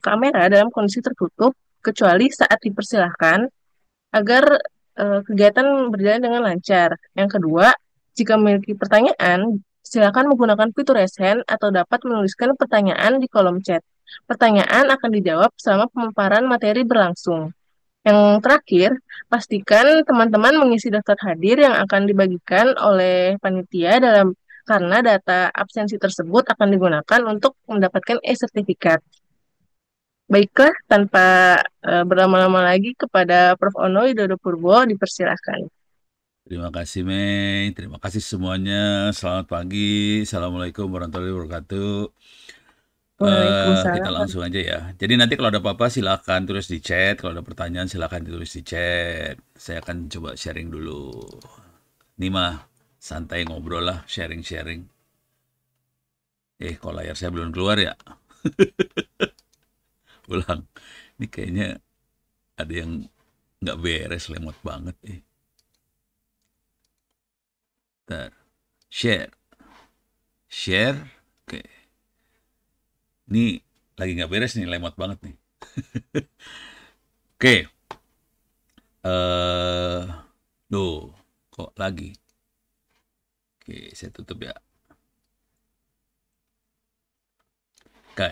kamera dalam kondisi tertutup, kecuali saat dipersilahkan, agar kegiatan berjalan dengan lancar. Yang kedua, jika memiliki pertanyaan, silakan menggunakan fitur raise hand atau dapat menuliskan pertanyaan di kolom chat. Pertanyaan akan dijawab selama pemaparan materi berlangsung. Yang terakhir, pastikan teman-teman mengisi daftar hadir yang akan dibagikan oleh panitia karena data absensi tersebut akan digunakan untuk mendapatkan e-sertifikat. Baiklah, tanpa berlama-lama lagi kepada Prof. Ono Widodo Purbo dipersilahkan. Terima kasih, Mei. Terima kasih semuanya. Selamat pagi. Assalamualaikum warahmatullahi wabarakatuh. Kita Waalaikumsalam. langsung aja ya. Jadi nanti kalau ada apa-apa silakan tulis di chat. Kalau ada pertanyaan silakan ditulis di chat. Saya akan coba sharing dulu. Ini mah santai ngobrol lah, sharing-sharing. Kok layar saya belum keluar ya? Ulang. Ini kayaknya ada yang nggak beres, lemot banget. Ntar. Share. Share. Oke. Ini lagi nggak beres nih, lemot banget nih. Oke. Duh, kok lagi? Oke, saya tutup ya. Oke.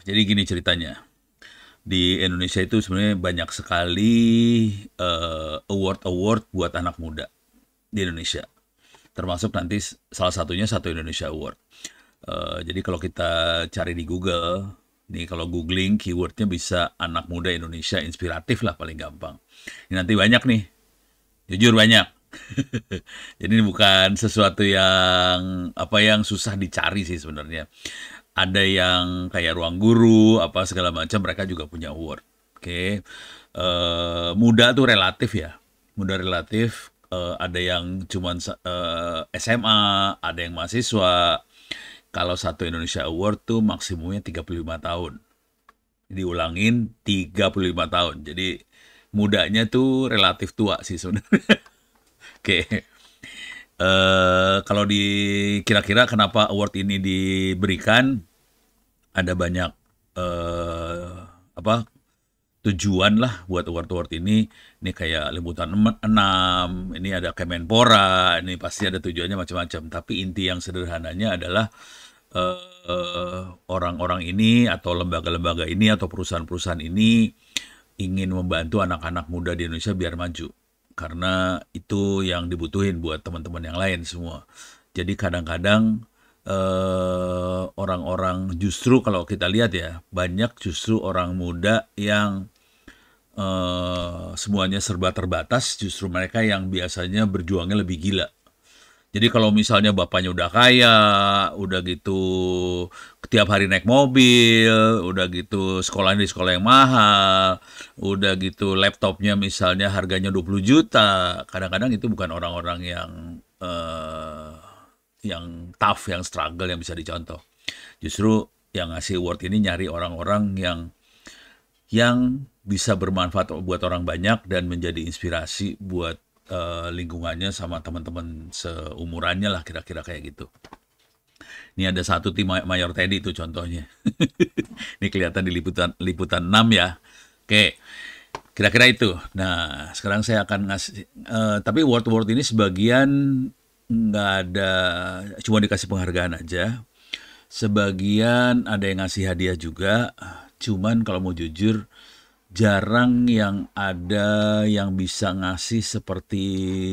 Jadi gini ceritanya. Di Indonesia itu sebenarnya banyak sekali award-award buat anak muda di Indonesia. Termasuk nanti salah satunya Satu Indonesia Award. Jadi kalau kita cari di Google, nih kalau googling keywordnya bisa anak muda Indonesia inspiratif lah paling gampang. Ini nanti banyak nih, jujur banyak. Jadi ini bukan sesuatu yang susah dicari sih sebenarnya. Ada yang kayak Ruang Guru, apa segala macam, mereka juga punya award. Oke. Muda tuh relatif ya. Muda relatif, ada yang cuman SMA, ada yang mahasiswa. Kalau Satu Indonesia Award tuh maksimumnya 35 tahun. Diulangin 35 tahun. Jadi mudanya tuh relatif tua sih sebenarnya. Oke. Kalau kira-kira kenapa award ini diberikan, ada banyak apa tujuan lah buat award-award ini. Ini kayak liputan 6, ini ada Kemenpora, ini pasti ada tujuannya macam-macam. Tapi inti yang sederhananya adalah orang-orang ini atau lembaga-lembaga ini atau perusahaan-perusahaan ini ingin membantu anak-anak muda di Indonesia biar maju. Karena itu yang dibutuhin buat teman-teman yang lain semua. Jadi kadang-kadang orang-orang justru kalau kita lihat ya, banyak justru orang muda yang semuanya serba terbatas, justru mereka yang biasanya berjuangnya lebih gila. Jadi kalau misalnya bapaknya udah kaya, udah gitu tiap hari naik mobil, udah gitu sekolahnya di sekolah yang mahal, udah gitu laptopnya misalnya harganya 20 juta, kadang-kadang itu bukan orang-orang yang tough, yang struggle, yang bisa dicontoh. Justru yang ngasih award ini nyari orang-orang yang bisa bermanfaat buat orang banyak dan menjadi inspirasi buat lingkungannya sama teman-teman seumurannya lah kira-kira kayak gitu. Ini ada satu tim Mayor Teddy itu contohnya. Ini kelihatan di liputan liputan 6 ya. Oke, kira-kira itu. Nah, sekarang saya akan ngasih, tapi award-award ini sebagian nggak ada, cuma dikasih penghargaan aja. Sebagian ada yang ngasih hadiah juga. Cuman kalau mau jujur, jarang yang ada yang bisa ngasih seperti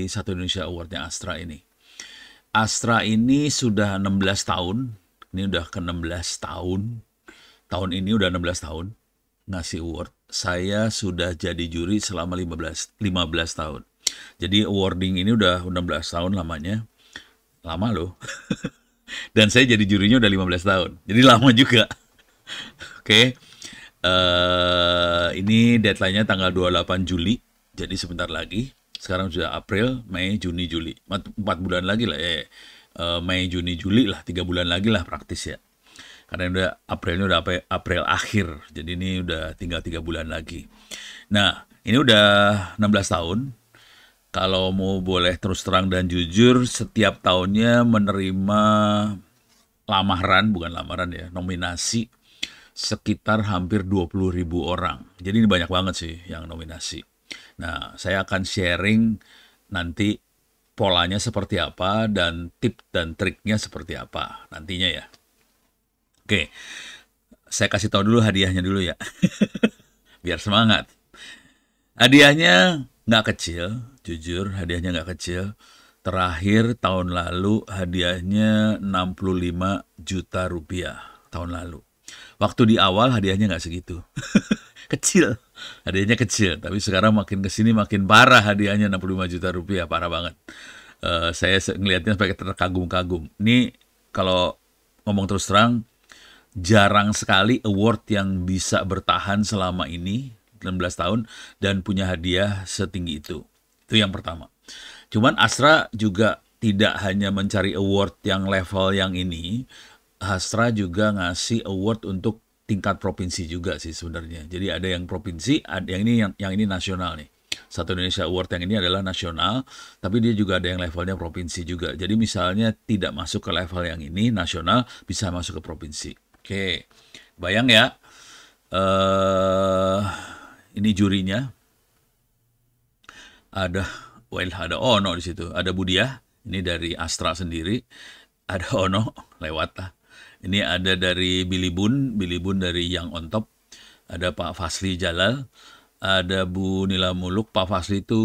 Satu Indonesia Award-nya Astra ini. Astra ini sudah 16 tahun, ini udah ke 16 tahun, tahun ini udah 16 tahun ngasih award. Saya sudah jadi juri selama 15 tahun. Jadi awarding ini udah 16 tahun lamanya, lama loh. Dan saya jadi jurinya udah 15 tahun, jadi lama juga. Oke. Ini deadline-nya tanggal 28 Juli, jadi sebentar lagi. Sekarang sudah April, Mei, Juni, Juli. 4 bulan lagi lah ya. Mei, Juni, Juli lah, 3 bulan lagi lah praktis ya. Karena udah Aprilnya udah April akhir, jadi ini udah tinggal 3 bulan lagi. Nah, ini udah 16 tahun. Kalau mau boleh terus terang dan jujur, setiap tahunnya menerima lamaran, bukan lamaran ya, nominasi sekitar hampir 20.000 orang. Jadi ini banyak banget sih yang nominasi. Nah, saya akan sharing nanti polanya seperti apa dan tip dan triknya seperti apa nantinya ya. Oke, saya kasih tahu dulu hadiahnya dulu ya, biar semangat. Hadiahnya nggak kecil, jujur hadiahnya nggak kecil. Terakhir tahun lalu hadiahnya 65 juta rupiah tahun lalu. Waktu di awal hadiahnya nggak segitu. Kecil, hadiahnya kecil. Tapi sekarang makin kesini makin parah hadiahnya 65 juta rupiah, parah banget. Saya ngelihatnya sebagai terkagum-kagum. Ini kalau ngomong terus terang, jarang sekali award yang bisa bertahan selama ini 16 tahun dan punya hadiah setinggi itu. Itu yang pertama. Cuman Astra juga tidak hanya mencari award yang level yang ini, Astra juga ngasih award untuk tingkat provinsi juga sih sebenarnya. Jadi ada yang provinsi, ada yang ini nasional nih. Satu Indonesia Award yang ini adalah nasional, tapi dia juga ada yang levelnya provinsi juga. Jadi misalnya tidak masuk ke level yang ini nasional, bisa masuk ke provinsi. Oke, bayang ya. Ini jurinya ada, ada Ono di situ, ada Budiah, ini dari Astra sendiri, ada Ono lewat lah. Ini ada dari Billy Bun dari Yang On Top, ada Pak Fasli Jalal, ada Bu Nila Muluk. Pak Fasli itu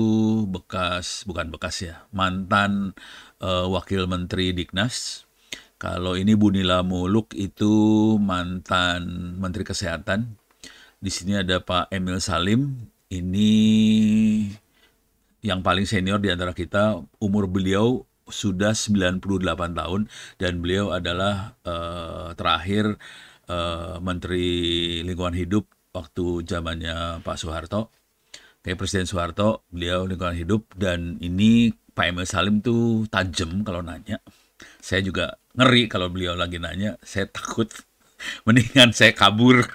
bukan bekas ya, mantan Wakil Menteri Dignas. Kalau ini Bu Nila Muluk itu mantan Menteri Kesehatan. Di sini ada Pak Emil Salim, ini yang paling senior di antara kita. Umur beliau sudah 98 tahun dan beliau adalah terakhir Menteri Lingkungan Hidup waktu zamannya Pak Soeharto. Kayak Presiden Soeharto, beliau lingkungan hidup, dan ini Pak Emil Salim tuh tajam kalau nanya. Saya juga ngeri kalau beliau lagi nanya, saya takut. Mendingan saya kabur.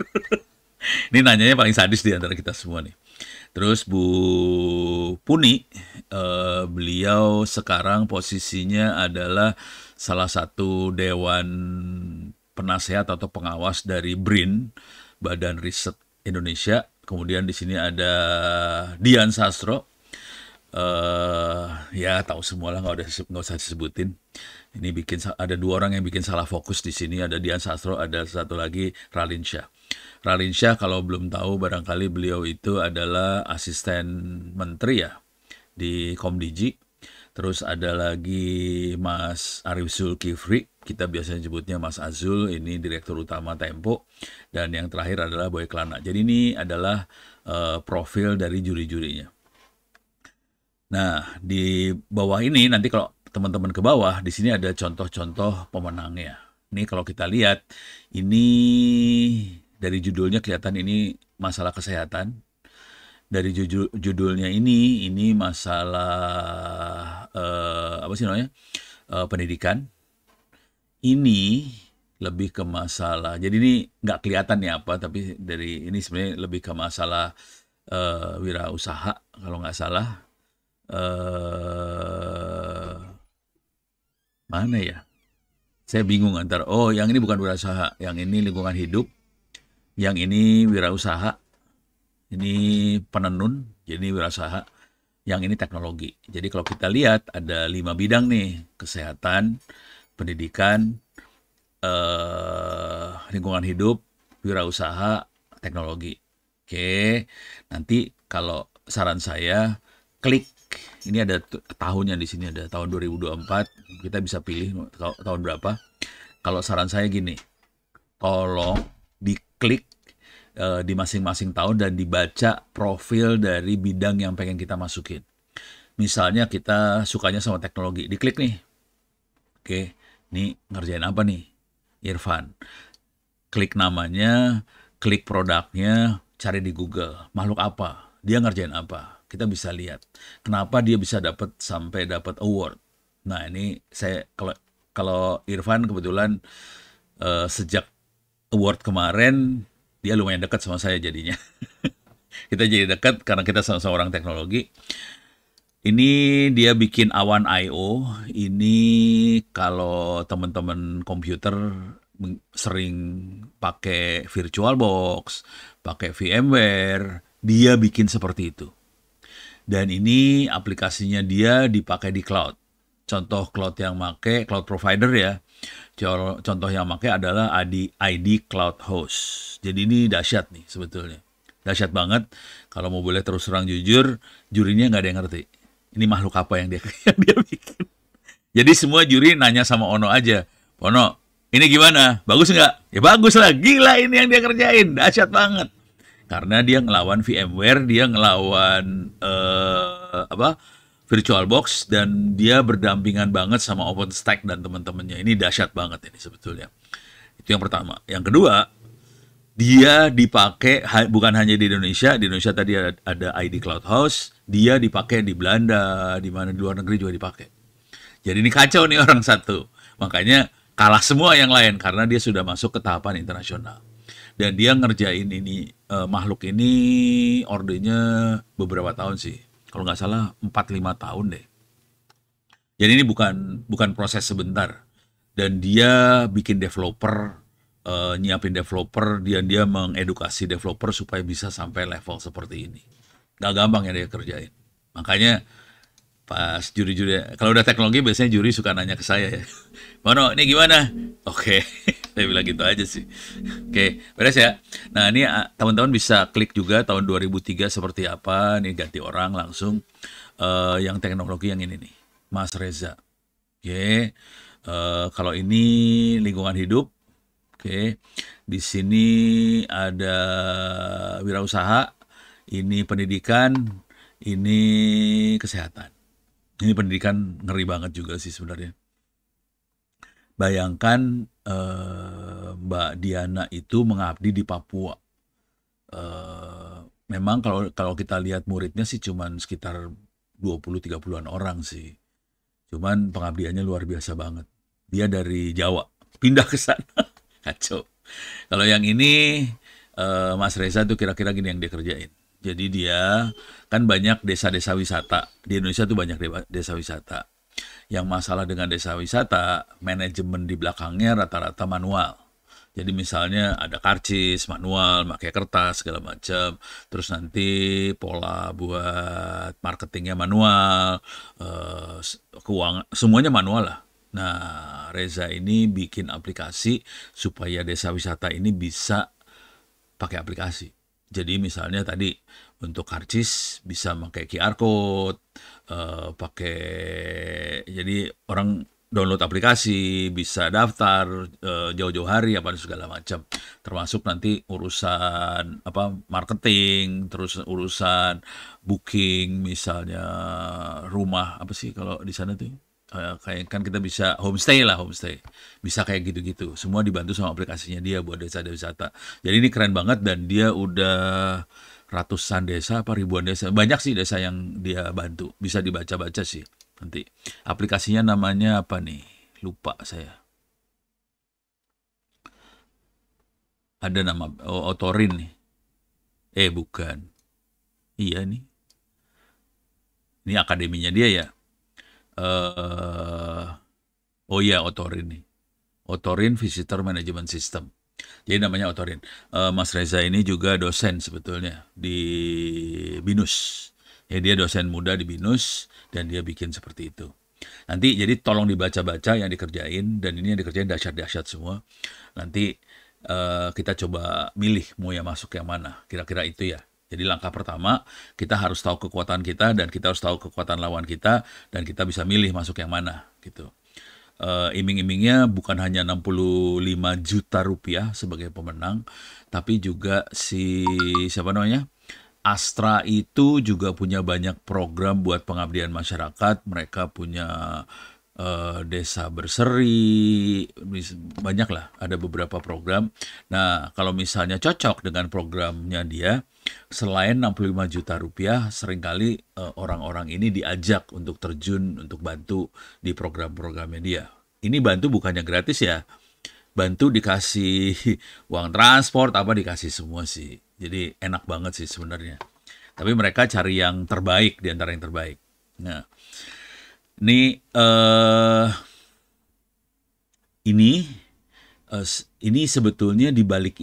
Ini nanyanya paling sadis di antara kita semua nih. Terus Bu Puni, beliau sekarang posisinya adalah salah satu dewan penasehat atau pengawas dari BRIN, Badan Riset Indonesia. Kemudian di sini ada Dian Sastro. Ya tahu semua lah, nggak usah disebutin. Ini ada dua orang yang bikin salah fokus di sini, ada Dian Sastro, ada satu lagi Raline Shah. Raline Shah kalau belum tahu barangkali beliau itu adalah asisten menteri ya di Komdiji. Terus ada lagi Mas Arif Zulkifli, kita biasanya sebutnya Mas Azul, ini Direktur Utama Tempo. Dan yang terakhir adalah Boy Klana. Jadi ini adalah profil dari juri-jurinya. Nah, di bawah ini nanti kalau teman-teman ke bawah, di sini ada contoh-contoh pemenangnya. Ini kalau kita lihat, ini dari judulnya kelihatan ini masalah kesehatan. Dari judulnya ini masalah apa sih namanya, pendidikan. Ini lebih ke masalah, jadi ini nggak kelihatan ya apa, tapi dari ini sebenarnya lebih ke masalah wirausaha kalau nggak salah. Mana ya? Saya bingung antara, oh yang ini bukan wirausaha, yang ini lingkungan hidup, yang ini wirausaha. Ini penenun, jadi wirausaha. Yang ini teknologi. Jadi kalau kita lihat ada 5 bidang nih, kesehatan, pendidikan, lingkungan hidup, wirausaha, teknologi. Oke, nanti kalau saran saya, klik. Ini ada tahunnya di sini, ada tahun 2024. Kita bisa pilih tahun berapa. Kalau saran saya gini, tolong diklik di masing-masing tahun dan dibaca profil dari bidang yang pengen kita masukin. Misalnya kita sukanya sama teknologi, diklik nih. Oke, ini ngerjain apa nih? Irfan. Klik namanya, klik produknya, cari di Google. Makhluk apa? Dia ngerjain apa? Kita bisa lihat. Kenapa dia bisa sampai dapat award. Nah, ini saya kalau Irfan kebetulan sejak award kemarin dia lumayan dekat sama saya jadinya. Kita jadi dekat karena kita sama-sama orang teknologi. Ini dia bikin Awan.io. Ini kalau teman-teman komputer sering pakai VirtualBox, pakai VMware, dia bikin seperti itu. Dan ini aplikasinya dia dipakai di cloud. Contoh cloud yang make, cloud provider ya. Contoh yang make adalah ID Cloud Host. Jadi ini dahsyat nih sebetulnya. Dahsyat banget. Kalau mau boleh terus terang jujur, jurinya nggak ada yang ngerti. Ini makhluk apa yang dia yang dia bikin. Jadi semua juri nanya sama Ono aja. Ono, ini gimana? Bagus nggak? Ya bagus lah. Gila ini yang dia kerjain. Dahsyat banget. Karena dia ngelawan VMware, dia ngelawan apa VirtualBox, dan dia berdampingan banget sama OpenStack dan teman-temannya. Ini dahsyat banget ini sebetulnya. Itu yang pertama. Yang kedua, dia dipakai bukan hanya di Indonesia. Di Indonesia tadi ada ID Cloud House, dia dipakai di Belanda, di mana di luar negeri juga dipakai. Jadi ini kacau nih orang satu. Makanya kalah semua yang lain karena dia sudah masuk ke tahapan internasional. Dan dia ngerjain ini makhluk ini ordenya beberapa tahun sih. Kalau nggak salah 4-5 tahun deh. Jadi ini bukan proses sebentar. Dan dia bikin developer, nyiapin developer, dia mengedukasi developer supaya bisa sampai level seperti ini. Nggak gampang ya dia kerjain. Makanya pas juri-juri, kalau udah teknologi biasanya juri suka nanya ke saya ya. Mono, ini gimana? Oke, saya bilang gitu aja sih. Oke, beres ya. Nah ini teman-teman bisa klik juga tahun 2003 seperti apa. Nih ganti orang langsung. Yang teknologi yang ini nih, Mas Reza. Oke, kalau ini lingkungan hidup. Oke, di sini ada wirausaha, ini pendidikan, ini kesehatan. Ini pendidikan ngeri banget juga sih sebenarnya. Bayangkan Mbak Diana itu mengabdi di Papua. Memang kalau kita lihat muridnya sih cuman sekitar 20-30-an orang sih. Cuman pengabdiannya luar biasa banget. Dia dari Jawa, pindah ke sana. Kacau. Kalau yang ini Mas Reza tuh kira-kira gini yang dia kerjain. Jadi dia kan banyak desa-desa wisata. Di Indonesia tuh banyak desa wisata. Yang masalah dengan desa wisata, manajemen di belakangnya rata-rata manual. Jadi misalnya ada karcis, manual, pakai kertas, segala macam. Terus nanti pola buat marketingnya manual, keuangan, semuanya manual lah. Nah, Reza ini bikin aplikasi supaya desa wisata ini bisa pakai aplikasi. Jadi misalnya tadi untuk karcis bisa pakai QR code, pakai jadi orang download aplikasi, bisa daftar jauh-jauh hari apa segala macam. Termasuk nanti urusan apa marketing, terus urusan booking misalnya rumah apa sih kalau di sana tuh kayak kan kita bisa homestay lah, homestay bisa kayak gitu-gitu, semua dibantu sama aplikasinya dia buat desa wisata. Jadi ini keren banget dan dia udah ratusan desa apa ribuan desa, banyak sih desa yang dia bantu, bisa dibaca-baca sih nanti. Aplikasinya namanya apa nih, lupa saya, ada nama Otorin nih, bukan, iya nih, ini akademinya dia ya. Oh iya, Otorin nih. Otorin Visitor Management System. Jadi namanya Otorin. Mas Reza ini juga dosen sebetulnya di BINUS. Ya dia dosen muda di BINUS dan dia bikin seperti itu. Nanti jadi tolong dibaca-baca yang dikerjain, dan ini yang dikerjain dahsyat-dahsyat semua. Nanti kita coba milih mau yang masuk yang mana. Kira-kira itu ya. Jadi langkah pertama, kita harus tahu kekuatan kita dan kita harus tahu kekuatan lawan kita dan kita bisa milih masuk yang mana gitu. Iming-imingnya bukan hanya 65 juta rupiah sebagai pemenang, tapi juga siapa namanya? Astra itu juga punya banyak program buat pengabdian masyarakat. Mereka punya desa berseri, banyak lah, ada beberapa program. Nah, kalau misalnya cocok dengan programnya dia, selain 65 juta rupiah, seringkali orang-orang ini diajak untuk terjun, untuk bantu di program-programnya dia. Ini bantu bukannya gratis ya, bantu dikasih uang transport, apa dikasih semua sih. Jadi enak banget sih sebenarnya. Tapi mereka cari yang terbaik di antara yang terbaik. Nah, ini Ini sebetulnya di balik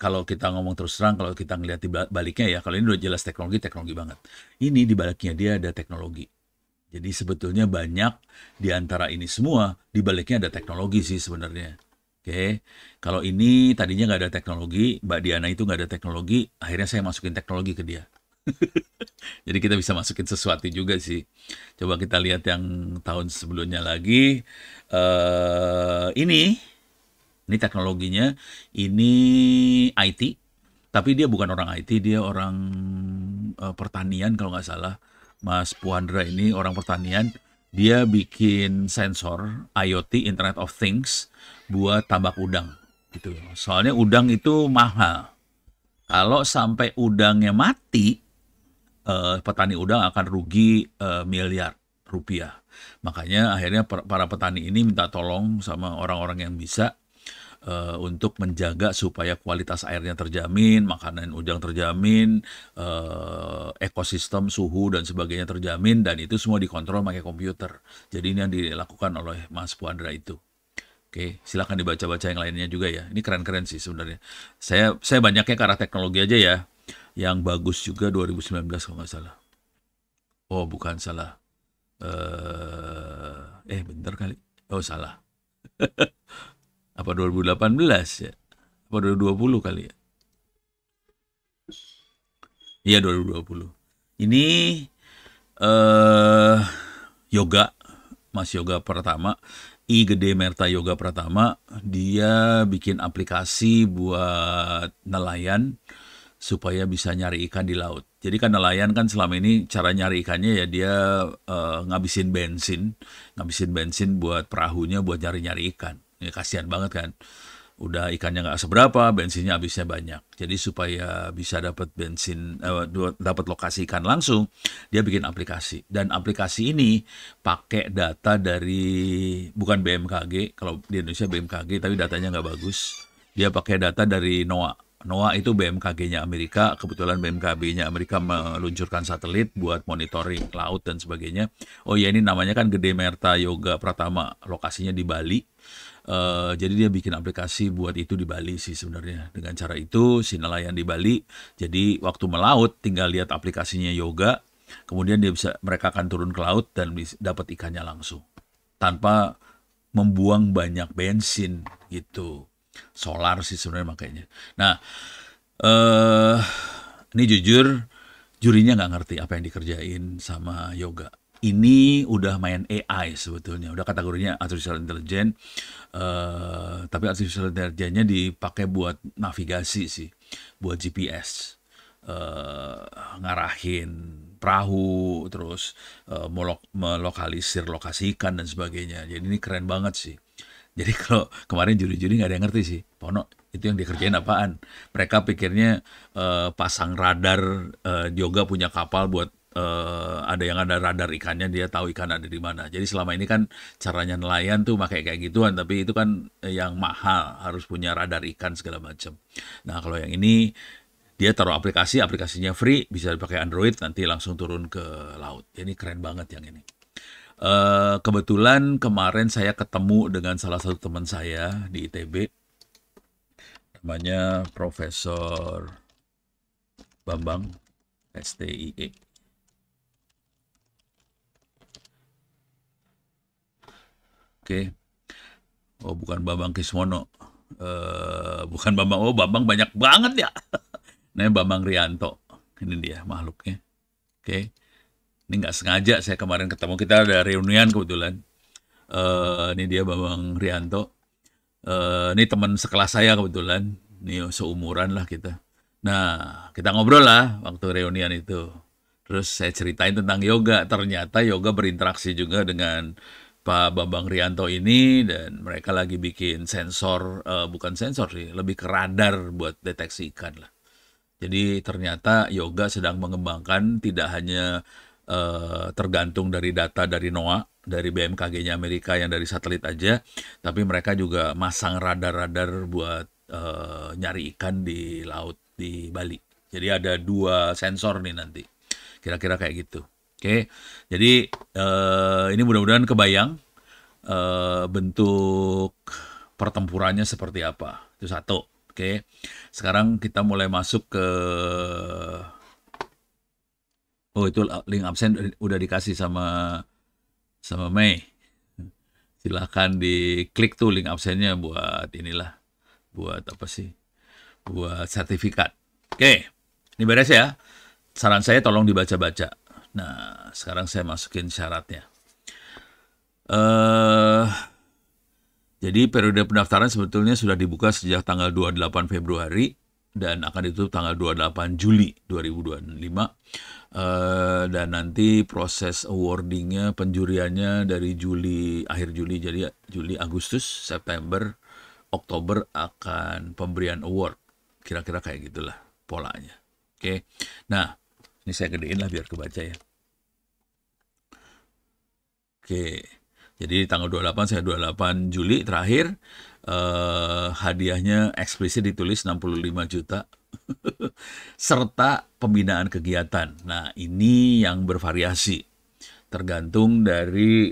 kalau kita ngomong terus terang, kalau kita ngelihat di baliknya ya, kalau ini udah jelas teknologi, teknologi banget. Ini di baliknya dia ada teknologi. Jadi sebetulnya banyak di antara ini semua, di baliknya ada teknologi sih sebenarnya. Oke, kalau ini tadinya nggak ada teknologi, Mbak Diana itu nggak ada teknologi, akhirnya saya masukin teknologi ke dia. Jadi kita bisa masukin sesuatu juga sih. Coba kita lihat yang tahun sebelumnya lagi. Ini teknologinya, ini IT, tapi dia bukan orang IT, dia orang pertanian kalau nggak salah. Mas Puandra ini orang pertanian, dia bikin sensor IoT, Internet of Things, buat tambak udang. Gitu. Soalnya udang itu mahal. Kalau sampai udangnya mati, petani udang akan rugi miliar rupiah. Makanya akhirnya para petani ini minta tolong sama orang-orang yang bisa untuk menjaga supaya kualitas airnya terjamin, makanan udang terjamin, ekosistem, suhu dan sebagainya terjamin, dan itu semua dikontrol pakai komputer. Jadi ini yang dilakukan oleh Mas Puandra itu. Oke, silakan dibaca-baca yang lainnya juga ya. Ini keren-keren sih sebenarnya. Saya banyaknya ke arah teknologi aja ya. Yang bagus juga 2019 kalau nggak salah. Oh, bukan salah. Bentar kali. Oh, salah. Apa 2018 ya? Apa 2020 kali ya? Iya, 2020. Ini eh Yoga, Mas Yoga Pratama, I Gede Merta Yoga Pratama, dia bikin aplikasi buat nelayan supaya bisa nyari ikan di laut. Jadi kan nelayan kan selama ini cara nyari ikannya ya dia ngabisin bensin buat perahunya buat nyari-nyari ikan. Ya kasihan banget kan. Udah ikannya nggak seberapa, bensinnya habisnya banyak. Jadi supaya bisa dapat dapat lokasi ikan langsung, dia bikin aplikasi. Dan aplikasi ini pakai data dari bukan BMKG, kalau di Indonesia BMKG, tapi datanya nggak bagus. Dia pakai data dari NOAA. NOAA itu BMKG-nya Amerika, kebetulan BMKB-nya Amerika meluncurkan satelit buat monitoring laut dan sebagainya. Oh ya, ini namanya kan Gede Merta Yoga Pratama, lokasinya di Bali. Jadi dia bikin aplikasi buat itu di Bali sih sebenarnya. Dengan cara itu si nelayan di Bali, jadi waktu melaut tinggal lihat aplikasinya Yoga, kemudian mereka akan turun ke laut dan dapat ikannya langsung tanpa membuang banyak bensin gitu. Solar sih sebenarnya makanya. Nah, eh ini jujur, jurinya nggak ngerti apa yang dikerjain sama Yoga. Ini udah main AI sebetulnya, udah kategorinya artificial intelligence, tapi artificial intelligence-nya dipakai buat navigasi sih, buat GPS, eh, ngarahin perahu, terus melokalisir lokasi ikan dan sebagainya. Jadi ini keren banget sih. Jadi kalau kemarin juri-juri nggak ada yang ngerti sih, Pono itu yang dikerjain apaan? Mereka pikirnya pasang radar, Yoga punya kapal buat ada yang ada radar ikannya, dia tahu ikan ada di mana. Jadi selama ini kan caranya nelayan tuh pakai kayak gituan, tapi itu kan yang mahal, harus punya radar ikan segala macam. Nah kalau yang ini dia taruh aplikasinya free, bisa dipakai Android, nanti langsung turun ke laut. Ini keren banget yang ini. Kebetulan kemarin saya ketemu dengan salah satu teman saya di ITB, namanya Profesor Bambang, STIE. Oke. Oh, bukan Bambang Kismono. Bukan Bambang. Oh, Bambang banyak banget ya. Namanya Bambang Rianto. Ini dia makhluknya. Oke. Ini nggak sengaja saya kemarin ketemu. Kita ada reunian kebetulan. Ini dia Bambang Rianto. Ini teman sekelas saya kebetulan. Ini seumuran lah kita. Nah, kita ngobrol lah waktu reunian itu. Terus saya ceritain tentang yoga. Ternyata yoga berinteraksi juga dengan Pak Bambang Rianto ini, dan mereka lagi bikin sensor, bukan sensor sih, lebih ke radar buat deteksi ikan lah. Jadi ternyata yoga sedang mengembangkan tidak hanya tergantung dari data dari NOAA, dari BMKG-nya Amerika yang dari satelit aja, tapi mereka juga masang radar-radar buat nyari ikan di laut di Bali. Jadi ada 2 sensor nih nanti. Kira-kira kayak gitu. Oke, jadi ini mudah-mudahan kebayang bentuk pertempurannya seperti apa. Itu satu. Oke. Sekarang kita mulai masuk ke oh itu link absen udah dikasih sama Mei. Silahkan diklik tuh link absennya buat inilah, buat apa sih? Buat sertifikat. Oke, ini beres ya. Saran saya tolong dibaca-baca. Nah, sekarang saya masukin syaratnya. Eh, jadi periode pendaftaran sebetulnya sudah dibuka sejak tanggal 28 Februari dan akan ditutup tanggal 28 Juli 2025. Dan nanti proses awardingnya, penjuriannya dari akhir Juli, jadi Juli, Agustus, September, Oktober akan pemberian award. Kira-kira kayak gitulah polanya. Oke. Nah, ini saya gedein lah biar kebaca ya. Oke. Jadi tanggal 28 saya 28 Juli terakhir hadiahnya eksplisit ditulis 65 juta serta pembinaan kegiatan. Nah, ini yang bervariasi tergantung dari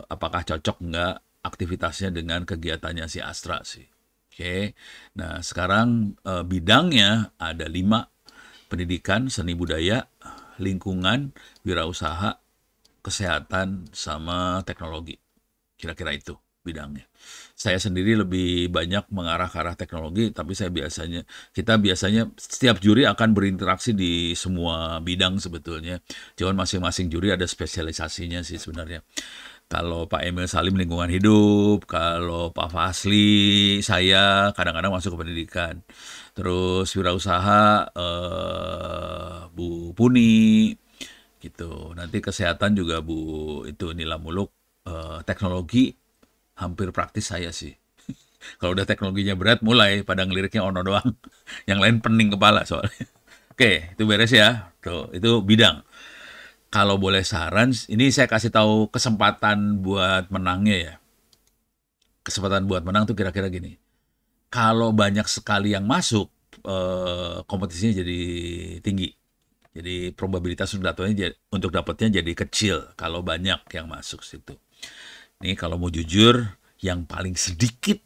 apakah cocok nggak aktivitasnya dengan kegiatannya si Astra sih. Oke. Nah, sekarang bidangnya ada 5: pendidikan, seni budaya, lingkungan, wirausaha, kesehatan, sama teknologi. Kira-kira itu bidangnya. Saya sendiri lebih banyak mengarah ke arah teknologi, tapi kita biasanya setiap juri akan berinteraksi di semua bidang sebetulnya. Cuman masing-masing juri ada spesialisasinya sih sebenarnya. Kalau Pak Emil Salim lingkungan hidup, kalau Pak Fasli saya kadang-kadang masuk ke pendidikan. Terus wirausaha Bu Puni gitu. Nanti kesehatan juga Bu itu Nila Muluk, teknologi hampir praktis saya sih. Kalau udah teknologinya berat mulai pada ngeliriknya ono doang. Yang lain pening kepala soalnya. Oke, itu beres ya. Tuh, itu bidang. Kalau boleh saran, ini saya kasih tahu kesempatan buat menangnya ya. Kesempatan buat menang tuh kira-kira gini. Kalau banyak sekali yang masuk, kompetisinya jadi tinggi. Jadi probabilitas untuk dapatnya jadi kecil kalau banyak yang masuk situ. Ini kalau mau jujur, yang paling sedikit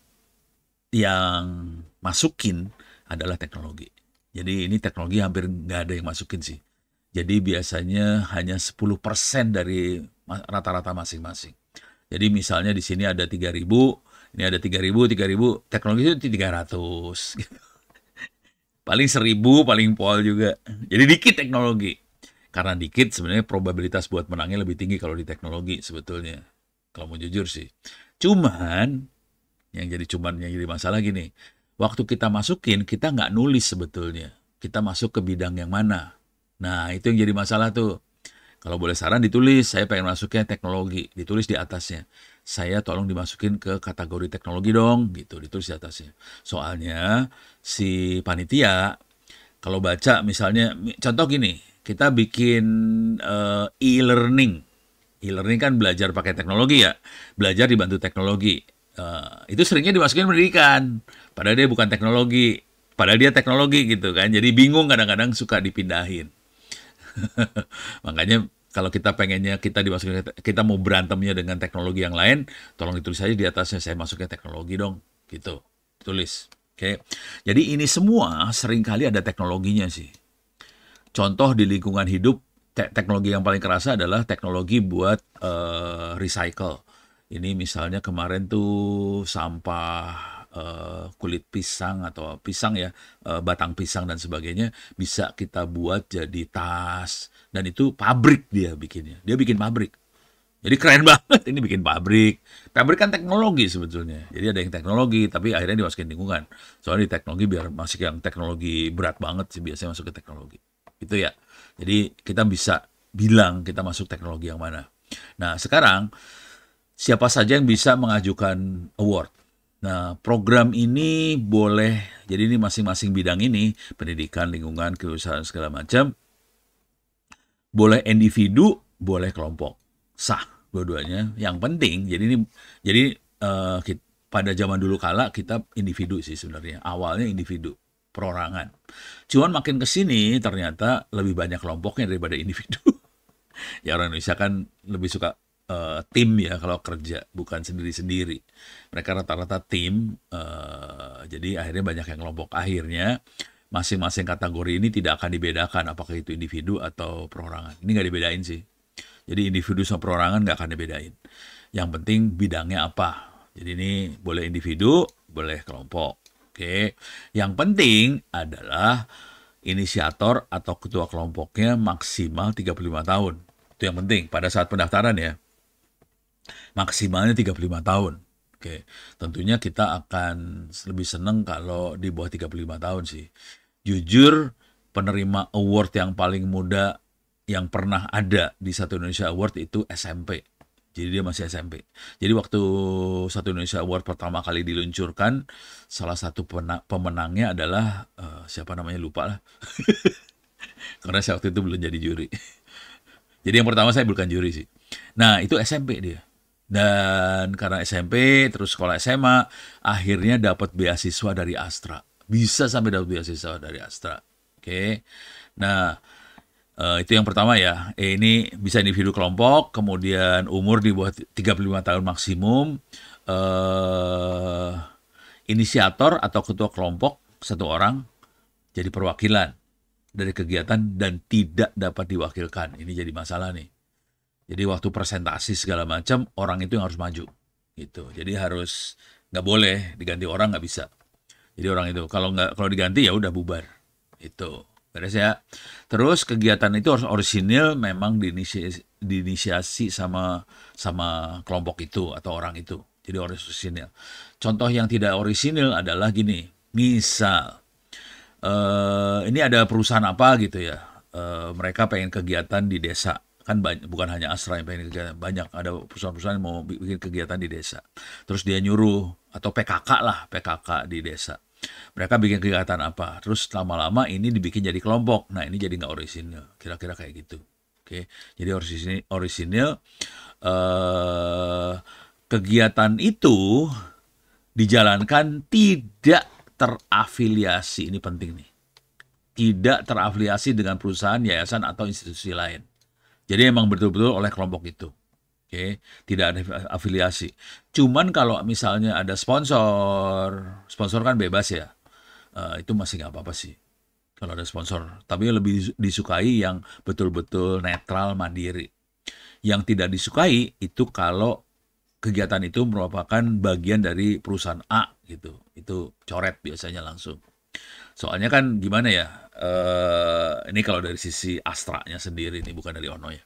yang masukin adalah teknologi. Jadi ini teknologi hampir nggak ada yang masukin sih. Jadi biasanya hanya 10% dari rata-rata masing-masing. Jadi misalnya di sini ada 3.000, ini ada 3.000, teknologi itu 300. Gitu. Paling 1.000, paling pol juga. Jadi dikit teknologi. Karena dikit sebenarnya probabilitas buat menangnya lebih tinggi kalau di teknologi sebetulnya. Kalau mau jujur sih. Cuman yang jadi masalah gini. Waktu kita masukin, kita nggak nulis sebetulnya. Kita masuk ke bidang yang mana. Nah, itu yang jadi masalah tuh. Kalau boleh saran ditulis, saya pengen masuknya teknologi. Ditulis di atasnya. Saya tolong dimasukin ke kategori teknologi dong, gitu. Ditulis di atasnya. Soalnya si panitia, kalau baca misalnya, contoh gini, kita bikin e-learning. E-learning kan belajar pakai teknologi ya. Belajar dibantu teknologi. Itu seringnya dimasukin pendidikan. Padahal dia bukan teknologi. Padahal dia teknologi gitu kan. Jadi bingung kadang-kadang suka dipindahin. Makanya kalau kita pengennya kita mau berantemnya dengan teknologi yang lain, tolong ditulis saja di atasnya saya masuknya teknologi dong, gitu. Tulis. Oke. Jadi ini semua seringkali ada teknologinya sih. Contoh di lingkungan hidup, teknologi yang paling kerasa adalah teknologi buat recycle. Ini misalnya kemarin tuh sampah kulit pisang atau pisang ya, batang pisang dan sebagainya bisa kita buat jadi tas, dan itu pabrik dia bikinnya. Dia bikin pabrik. Jadi keren banget ini bikin pabrik. Pabrik kan teknologi sebetulnya. Jadi ada yang teknologi tapi akhirnya dimasukin lingkungan. Soalnya di teknologi biar masuk yang teknologi berat banget sih biasanya masuk ke teknologi. Itu ya. Jadi kita bisa bilang kita masuk teknologi yang mana. Nah, sekarang siapa saja yang bisa mengajukan award. Nah, program ini boleh, jadi ini masing-masing bidang ini, pendidikan, lingkungan, kewirausahaan, segala macam, boleh individu, boleh kelompok. Sah dua-duanya. Yang penting, pada zaman dulu kala kita individu sih sebenarnya. Awalnya individu, perorangan. Cuman makin ke sini ternyata lebih banyak kelompoknya daripada individu. Ya orang Indonesia kan lebih suka tim ya kalau kerja, bukan sendiri-sendiri. Mereka rata-rata tim, jadi akhirnya banyak yang kelompok. Akhirnya masing-masing kategori ini tidak akan dibedakan apakah itu individu atau perorangan. Ini nggak dibedain sih. Jadi individu sama perorangan nggak akan dibedain. Yang penting bidangnya apa. Jadi ini boleh individu, boleh kelompok. Oke. Yang penting adalah inisiator atau ketua kelompoknya maksimal 35 tahun. Itu yang penting pada saat pendaftaran ya. Maksimalnya 35 tahun. Oke. Tentunya kita akan lebih seneng kalau di bawah 35 tahun sih. Jujur, penerima award yang paling muda yang pernah ada di Satu Indonesia Award itu SMP. Jadi dia masih SMP. Jadi waktu Satu Indonesia Award pertama kali diluncurkan, salah satu pemenangnya adalah siapa namanya lupa lah. Karena saya waktu itu belum jadi juri. Jadi yang pertama saya bukan juri sih. Nah itu SMP dia. Dan karena SMP, terus sekolah SMA, akhirnya dapat beasiswa dari Astra. Bisa sampai dapat beasiswa dari Astra. Oke. Nah, itu yang pertama ya. Ini bisa individu kelompok, kemudian umur di bawah 35 tahun maksimum. Inisiator atau ketua kelompok satu orang jadi perwakilan dari kegiatan dan tidak dapat diwakilkan. Ini jadi masalah nih. Jadi waktu presentasi segala macam orang itu yang harus maju gitu. Jadi harus nggak boleh diganti orang, nggak bisa. Jadi orang itu kalau diganti ya udah bubar. Itu beres ya. Terus kegiatan itu harus orisinil, memang diinisiasi sama kelompok itu atau orang itu. Jadi orisinil. Contoh yang tidak orisinil adalah gini. Misal ini ada perusahaan apa gitu ya. Mereka pengen kegiatan di desa. Kan banyak, bukan hanya Astra yang pengen kegiatan, banyak ada perusahaan-perusahaan yang mau bikin kegiatan di desa. Terus dia nyuruh, atau PKK lah, PKK di desa. Mereka bikin kegiatan apa, terus lama-lama ini dibikin jadi kelompok. Nah ini jadi nggak orisinil, kira-kira kayak gitu. Oke, jadi orisinil kegiatan itu dijalankan tidak terafiliasi, ini penting nih. Tidak terafiliasi dengan perusahaan, yayasan, atau institusi lain. Jadi emang betul-betul oleh kelompok itu. Oke, tidak ada afiliasi. Cuman kalau misalnya ada sponsor kan bebas ya. Itu masih nggak apa-apa sih kalau ada sponsor. Tapi lebih disukai yang betul-betul netral, mandiri. Yang tidak disukai itu kalau kegiatan itu merupakan bagian dari perusahaan A gitu. Itu coret biasanya langsung. Soalnya kan gimana ya, ini kalau dari sisi Astranya sendiri nih, bukan dari Ono ya.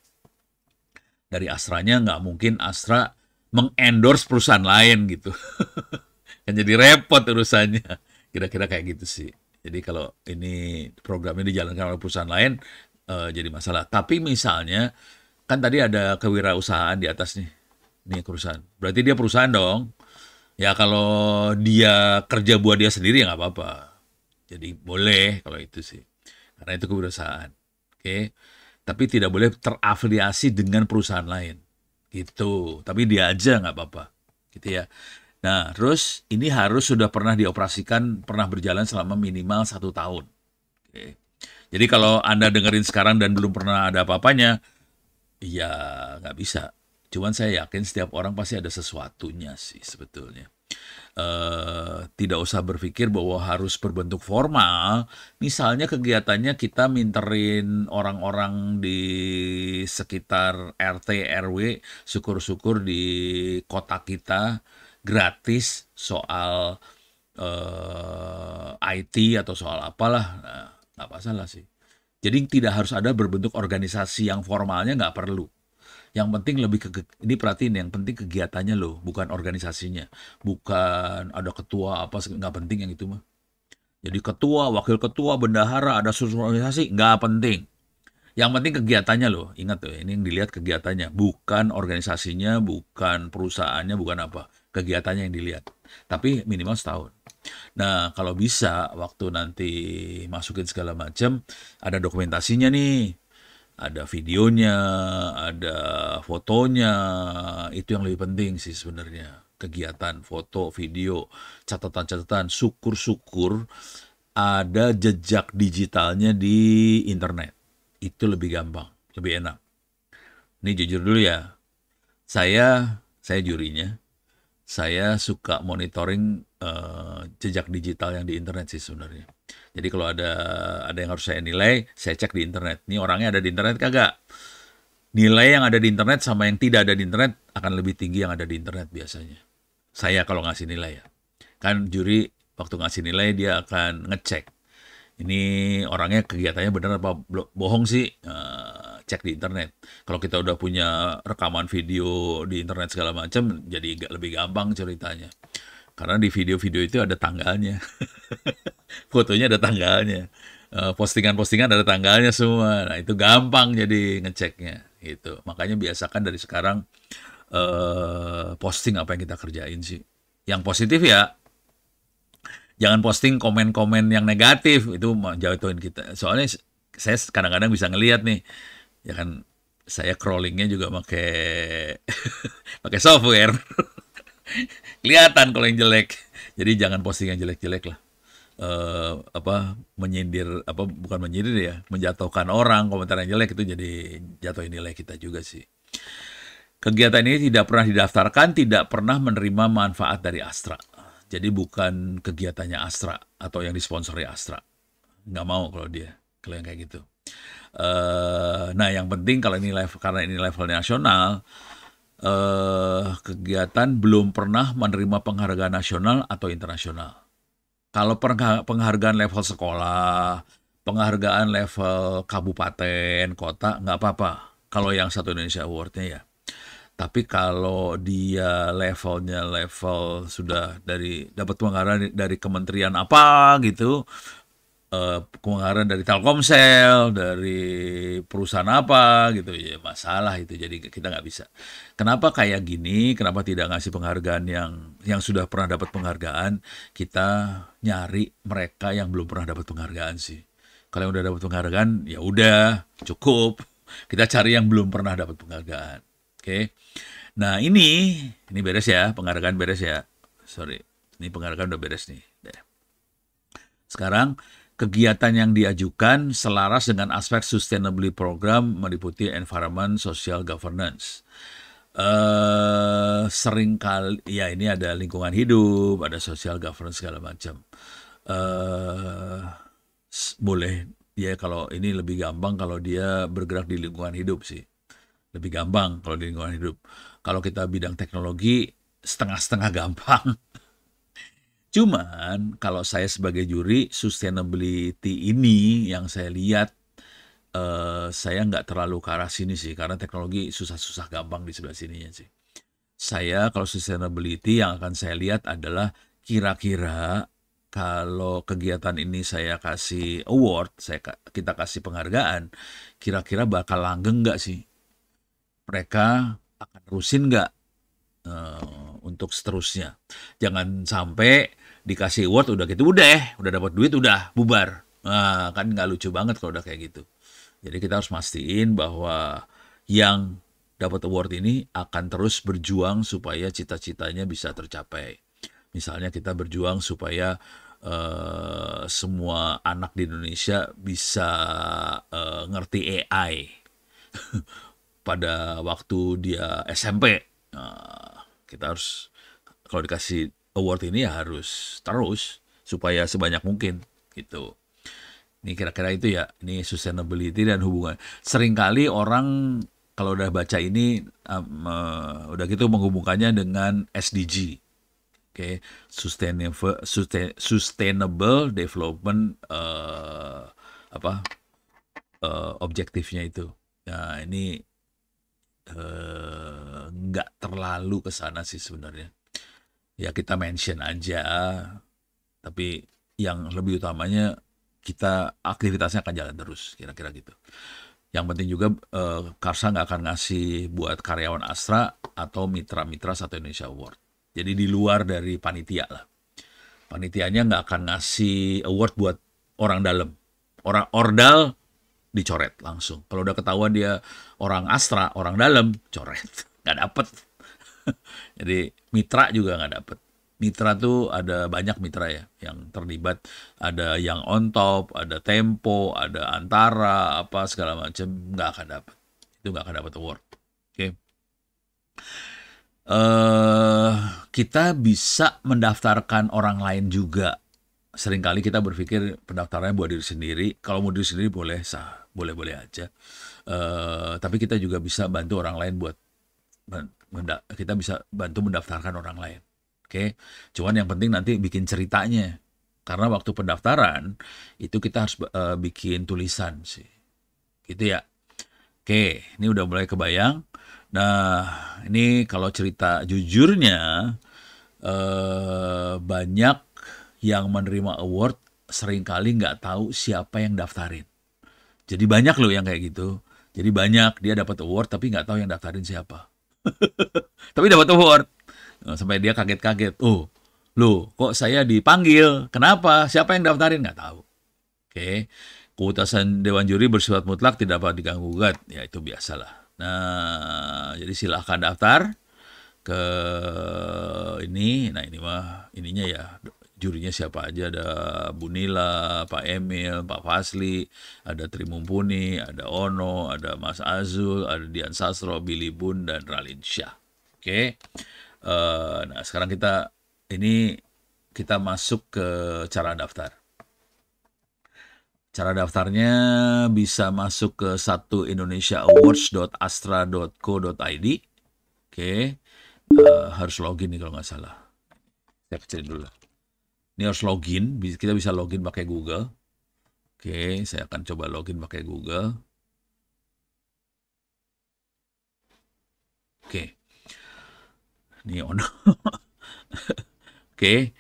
Dari Astranya nggak mungkin Astra mengendorse perusahaan lain gitu. Kan jadi repot urusannya. Kira-kira kayak gitu sih. Jadi kalau ini programnya dijalankan oleh perusahaan lain, jadi masalah. Tapi misalnya, kan tadi ada kewirausahaan di atas nih. Ini perusahaan. Berarti dia perusahaan dong. Ya kalau dia kerja buat dia sendiri ya nggak apa-apa. Jadi boleh kalau itu sih. Karena itu kewirausahaan. Oke. Tapi tidak boleh terafiliasi dengan perusahaan lain. Gitu. Tapi dia aja nggak apa-apa. Gitu ya. Nah, terus ini harus sudah pernah dioperasikan, pernah berjalan selama minimal 1 tahun. Oke. Jadi kalau Anda dengerin sekarang dan belum pernah ada apa-apanya, ya nggak bisa. Cuman saya yakin setiap orang pasti ada sesuatunya sih sebetulnya. Tidak usah berpikir bahwa harus berbentuk formal. Misalnya kegiatannya kita minterin orang-orang di sekitar RT, RW, syukur-syukur di kota kita gratis soal IT atau soal apalah, nah, nggak masalah sih. Jadi tidak harus ada berbentuk organisasi yang formalnya, nggak perlu. Yang penting lebih ini perhatiin, yang penting kegiatannya loh, bukan organisasinya. Bukan ada ketua apa, nggak penting yang itu mah. Jadi ketua, wakil ketua, bendahara, ada susun organisasi, nggak penting. Yang penting kegiatannya loh, ingat tuh, ini yang dilihat kegiatannya, bukan organisasinya, bukan perusahaannya, bukan apa. Kegiatannya yang dilihat. Tapi minimal setahun. Nah, kalau bisa, waktu nanti masukin segala macam, ada dokumentasinya nih. Ada videonya, ada fotonya, itu yang lebih penting sih sebenarnya. Kegiatan, foto, video, catatan-catatan, syukur-syukur ada jejak digitalnya di internet. Itu lebih gampang, lebih enak. Ini jujur dulu ya, Saya jurinya. Saya suka monitoring jejak digital yang di internet sih sebenarnya. Jadi kalau ada yang harus saya nilai, saya cek di internet. Ini orangnya ada di internet kagak? Nilai yang ada di internet sama yang tidak ada di internet akan lebih tinggi yang ada di internet biasanya. Saya kalau ngasih nilai ya. Kan juri waktu ngasih nilai dia akan ngecek. Ini orangnya kegiatannya benar apa bohong sih? Cek di internet. Kalau kita udah punya rekaman video di internet segala macam, jadi lebih gampang ceritanya. Karena di video-video itu ada tanggalnya. Fotonya ada tanggalnya. Postingan-postingan ada tanggalnya semua. Nah, itu gampang jadi ngeceknya gitu. Makanya biasakan dari sekarang posting apa yang kita kerjain sih. Yang positif ya, jangan posting komen-komen yang negatif, itu jatuhin kita. Soalnya saya kadang-kadang bisa ngelihat nih, ya kan saya crawlingnya juga pakai pakai software. Kelihatan kalau yang jelek. Jadi jangan posting yang jelek-jelek lah. Menyindir bukan menyindir ya, menjatuhkan orang, komentar yang jelek itu jadi jatuhin nilai kita juga sih. Kegiatan ini tidak pernah didaftarkan, tidak pernah menerima manfaat dari Astra. Jadi bukan kegiatannya Astra atau yang disponsori Astra. Nggak mau kalau yang kayak gitu. Nah, yang penting kalau ini karena ini level nasional, kegiatan belum pernah menerima penghargaan nasional atau internasional. Kalau penghargaan level sekolah, penghargaan level kabupaten, kota, nggak apa-apa. Kalau yang Satu Indonesia Award-nya ya. Tapi kalau dia level sudah dapat penghargaan dari kementerian apa gitu, penghargaan dari Telkomsel, dari perusahaan apa gitu, ya masalah itu. Jadi kita nggak bisa. Kenapa kayak gini? Kenapa tidak ngasih penghargaan yang sudah pernah dapat penghargaan? Kita nyari mereka yang belum pernah dapat penghargaan sih. Kalau yang udah dapat penghargaan, ya udah cukup. Kita cari yang belum pernah dapat penghargaan. Oke. Nah, ini beres ya, penghargaan beres ya. Sorry, ini penghargaan udah beres nih. Sekarang, kegiatan yang diajukan selaras dengan aspek sustainability program meliputi environment, social governance. Sering kali, ya ini ada lingkungan hidup, ada social governance segala macam. Boleh, ya kalau ini lebih gampang kalau dia bergerak di lingkungan hidup sih. Lebih gampang kalau di lingkungan hidup. Kalau kita bidang teknologi, setengah-setengah gampang. Cuman kalau saya sebagai juri sustainability ini yang saya lihat, saya nggak terlalu ke arah sini sih, karena teknologi susah-susah gampang di sebelah sininya sih. Saya kalau sustainability yang akan saya lihat adalah kira-kira kalau kegiatan ini saya kasih award, kita kasih penghargaan, kira-kira bakal langgeng nggak sih? Mereka akan terusin nggak untuk seterusnya? Jangan sampai dikasih award udah gitu udah dapat duit udah bubar. Nah, kan nggak lucu banget kalau udah kayak gitu. Jadi kita harus mastiin bahwa yang dapat award ini akan terus berjuang supaya cita-citanya bisa tercapai. Misalnya kita berjuang supaya semua anak di Indonesia bisa ngerti AI pada waktu dia SMP. Kita harus kalau dikasih award ini ya harus terus supaya sebanyak mungkin gitu. Ini kira-kira itu ya, ini sustainability dan hubungan. Seringkali orang kalau udah baca ini udah gitu menghubungkannya dengan SDG. Oke, sustainable development objektifnya itu. Nah, ini nggak terlalu ke sana sih sebenarnya. Ya kita mention aja, tapi yang lebih utamanya kita aktivitasnya akan jalan terus, kira-kira gitu. Yang penting juga Karsa nggak akan ngasih buat karyawan Astra atau mitra-mitra Satu Indonesia Award. Jadi di luar dari panitia lah. Panitianya nggak akan ngasih award buat orang dalam. Orang ordal dicoret langsung. Kalau udah ketahuan dia orang Astra, orang dalam, coret. Nggak dapet. Jadi mitra juga nggak dapet. Mitra tuh ada banyak mitra ya yang terlibat. Ada yang on top, ada Tempo, ada Antara, apa segala macam nggak akan dapet. Itu nggak akan dapet award. Oke. eh kita bisa mendaftarkan orang lain juga. Seringkali kita berpikir pendaftarannya buat diri sendiri. Kalau mau diri sendiri boleh sah, boleh-boleh aja. Tapi kita juga bisa bantu orang lain buat kita bisa bantu mendaftarkan orang lain. Oke, cuman yang penting nanti bikin ceritanya. Karena waktu pendaftaran itu kita harus bikin tulisan sih. Gitu ya. Oke, ini udah mulai kebayang. Nah, ini kalau cerita jujurnya, banyak yang menerima award seringkali nggak tahu siapa yang daftarin. Jadi banyak loh yang kayak gitu. Jadi banyak dia dapat award tapi nggak tahu yang daftarin siapa. Tapi dapat award. Nah, sampai dia kaget-kaget. Oh, loh kok saya dipanggil? Kenapa? Siapa yang daftarin? Nggak tahu. Oke. Keputusan Dewan Juri bersifat mutlak tidak dapat diganggu-gugat. Ya itu biasalah. Nah, jadi silahkan daftar ke ini. Nah ini mah ininya ya jurinya siapa aja, ada Bu Nila, Pak Emil, Pak Fasli, ada Tri Mumpuni, ada Ono, ada Mas Azul, ada Dian Sastro, Billy Bun, dan Ralin Syah. Oke. Nah sekarang kita masuk ke cara daftar. Cara daftarnya bisa masuk ke satuindonesiaawards.astra.co.id. Oke, harus login nih kalau nggak salah. Saya kecilin dulu. Ini harus login, kita bisa login pakai Google. Oke, saya akan coba login pakai Google. Oke, ini on. Oke,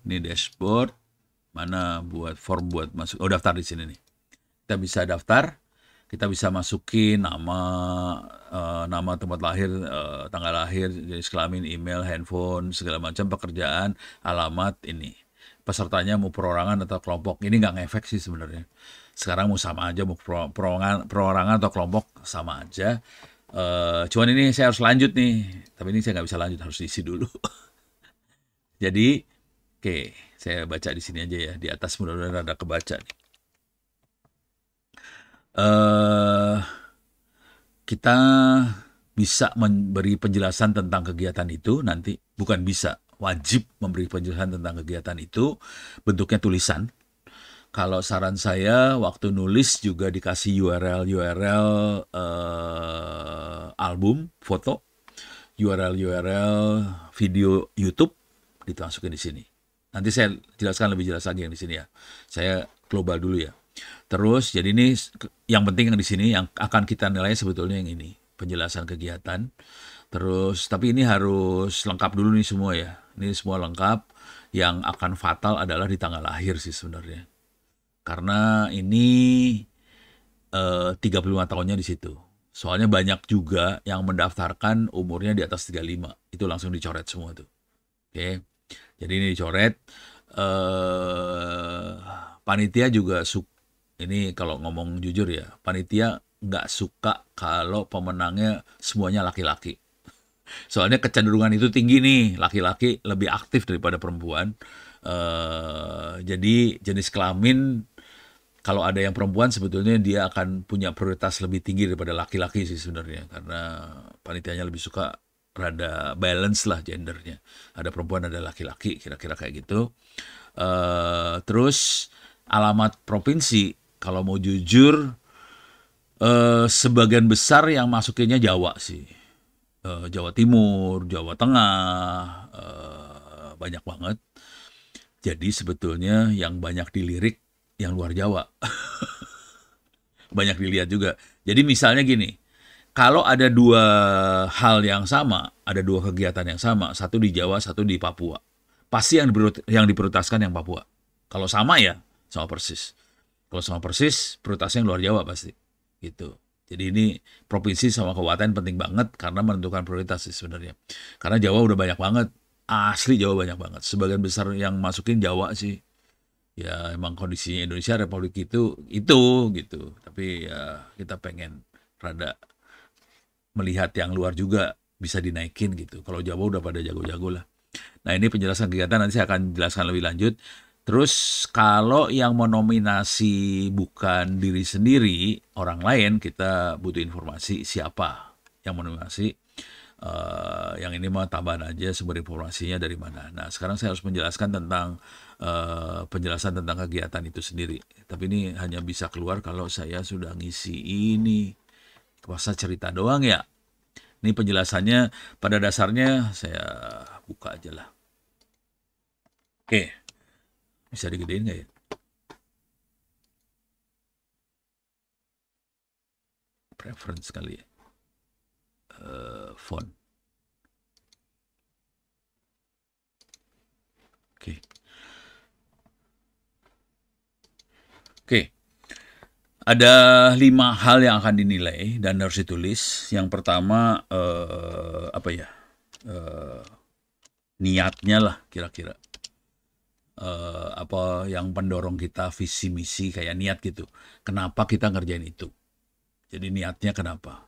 ini dashboard. Mana buat form buat masuk? Oh, daftar di sini nih. Kita bisa daftar. Kita bisa masukin nama tempat lahir, tanggal lahir, jenis kelamin, email, handphone, segala macam, pekerjaan, alamat ini. Pesertanya mau perorangan atau kelompok. Ini nggak ngefek sih sebenarnya. Sekarang mau sama aja, mau perorangan atau kelompok sama aja. Cuman ini saya harus lanjut nih. Tapi ini saya nggak bisa lanjut, harus isi dulu. Jadi, oke, saya baca di sini aja ya. Di atas mudah-mudahan ada kebaca nih. Kita bisa memberi penjelasan tentang kegiatan itu nanti, bukan bisa, wajib memberi penjelasan tentang kegiatan itu, bentuknya tulisan. Kalau saran saya waktu nulis juga dikasih URL album foto, URL video YouTube dimasukin di sini. Nanti saya jelaskan lebih jelas lagi yang di sini ya. Saya global dulu ya. Terus jadi ini yang penting yang di sini yang akan kita nilai sebetulnya yang ini, penjelasan kegiatan. Terus tapi ini harus lengkap dulu nih semua ya. Ini semua lengkap. Yang akan fatal adalah di tanggal lahir sih sebenarnya. Karena ini 35 tahunnya di situ. Soalnya banyak juga yang mendaftarkan umurnya di atas 35. Itu langsung dicoret semua tuh. Oke. Jadi ini dicoret. Panitia juga ini kalau ngomong jujur ya, panitia nggak suka kalau pemenangnya semuanya laki-laki. Soalnya kecenderungan itu tinggi nih, laki-laki lebih aktif daripada perempuan. Jadi jenis kelamin kalau ada yang perempuan sebetulnya dia akan punya prioritas lebih tinggi daripada laki-laki sih sebenarnya, karena panitianya lebih suka rada balance lah gendernya. Ada perempuan, ada laki-laki, kira-kira kayak gitu. Terus alamat provinsi, kalau mau jujur, sebagian besar yang masukinnya Jawa sih. Jawa Timur, Jawa Tengah, banyak banget. Jadi sebetulnya yang banyak dilirik yang luar Jawa. Banyak dilihat juga. Jadi misalnya gini, kalau ada dua hal yang sama, ada dua kegiatan yang sama, satu di Jawa, satu di Papua, pasti yang diprioritaskan yang Papua. Kalau sama ya, sama persis. Kalau sama persis, prioritasnya yang luar Jawa pasti. Gitu. Jadi ini provinsi sama kabupaten penting banget karena menentukan prioritas sih sebenarnya. Karena Jawa udah banyak banget, asli Jawa banyak banget. Sebagian besar yang masukin Jawa sih. Ya emang kondisinya Indonesia Republik itu gitu. Tapi ya kita pengen rada melihat yang luar juga bisa dinaikin gitu. Kalau Jawa udah pada jago-jago lah. Nah ini penjelasan kegiatan nanti saya akan jelaskan lebih lanjut. Terus kalau yang menominasi bukan diri sendiri, orang lain, kita butuh informasi siapa yang menominasi. Yang ini mah tambahan aja sumber informasinya dari mana. Nah, sekarang saya harus menjelaskan tentang penjelasan tentang kegiatan itu sendiri. Tapi ini hanya bisa keluar kalau saya sudah ngisi ini. Masa cerita doang ya? Ini penjelasannya pada dasarnya saya buka aja lah. Oke, bisa digedein nggak ya? Preference kali ya. Font. Oke. Oke. Ada 5 hal yang akan dinilai dan harus ditulis. Yang pertama apa ya? Niatnya lah kira-kira. Apa yang pendorong kita, visi misi kayak niat gitu. Kenapa kita ngerjain itu? Jadi niatnya kenapa?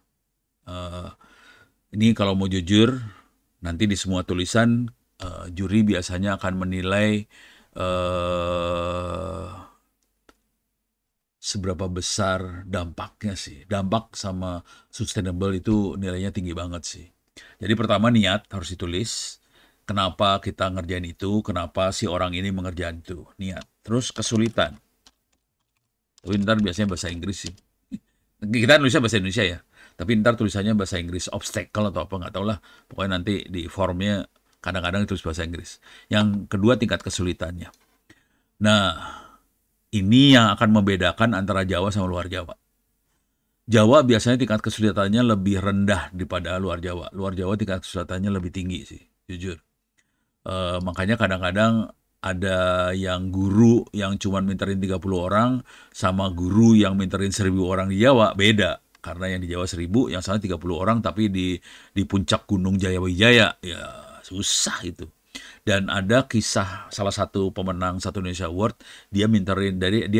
Ini kalau mau jujur, nanti di semua tulisan juri biasanya akan menilai seberapa besar dampaknya sih. Dampak sama sustainable itu nilainya tinggi banget sih. Jadi pertama niat harus ditulis. Kenapa kita ngerjain itu, kenapa si orang ini mengerjain itu, niat. Terus kesulitan. Tapi ntar biasanya bahasa Inggris sih. Kita nulisnya bahasa Indonesia ya. Tapi ntar tulisannya bahasa Inggris, obstacle atau apa, nggak tahu lah. Pokoknya nanti di formnya kadang-kadang ditulis bahasa Inggris. Yang kedua tingkat kesulitannya. Nah, ini yang akan membedakan antara Jawa sama luar Jawa. Jawa biasanya tingkat kesulitannya lebih rendah daripada luar Jawa. Luar Jawa tingkat kesulitannya lebih tinggi sih, jujur. Makanya kadang-kadang ada yang guru yang cuma minterin 30 orang sama guru yang minterin 1.000 orang di Jawa, beda. Karena yang di Jawa 1.000, yang sana 30 orang tapi di puncak Gunung Jayawijaya, ya susah itu. Dan ada kisah salah satu pemenang Satu Indonesia Award, dia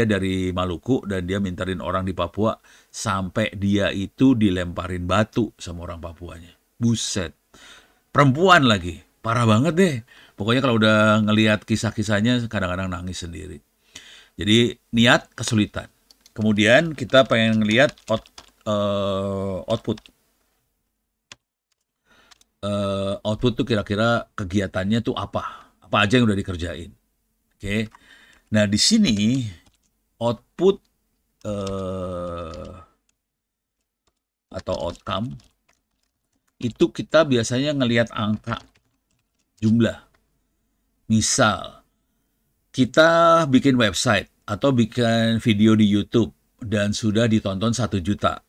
dari Maluku dan dia minterin orang di Papua sampai dia itu dilemparin batu sama orang Papuanya. Buset. Perempuan lagi. Parah banget deh. Pokoknya kalau udah ngelihat kisah-kisahnya kadang-kadang nangis sendiri. Jadi niat kesulitan. Kemudian kita pengen ngelihat output. Output tuh kira-kira kegiatannya tuh apa aja yang udah dikerjain. Oke. Nah di sini output atau outcome itu kita biasanya ngelihat angka, jumlah. Misal kita bikin website atau bikin video di YouTube dan sudah ditonton 1 juta.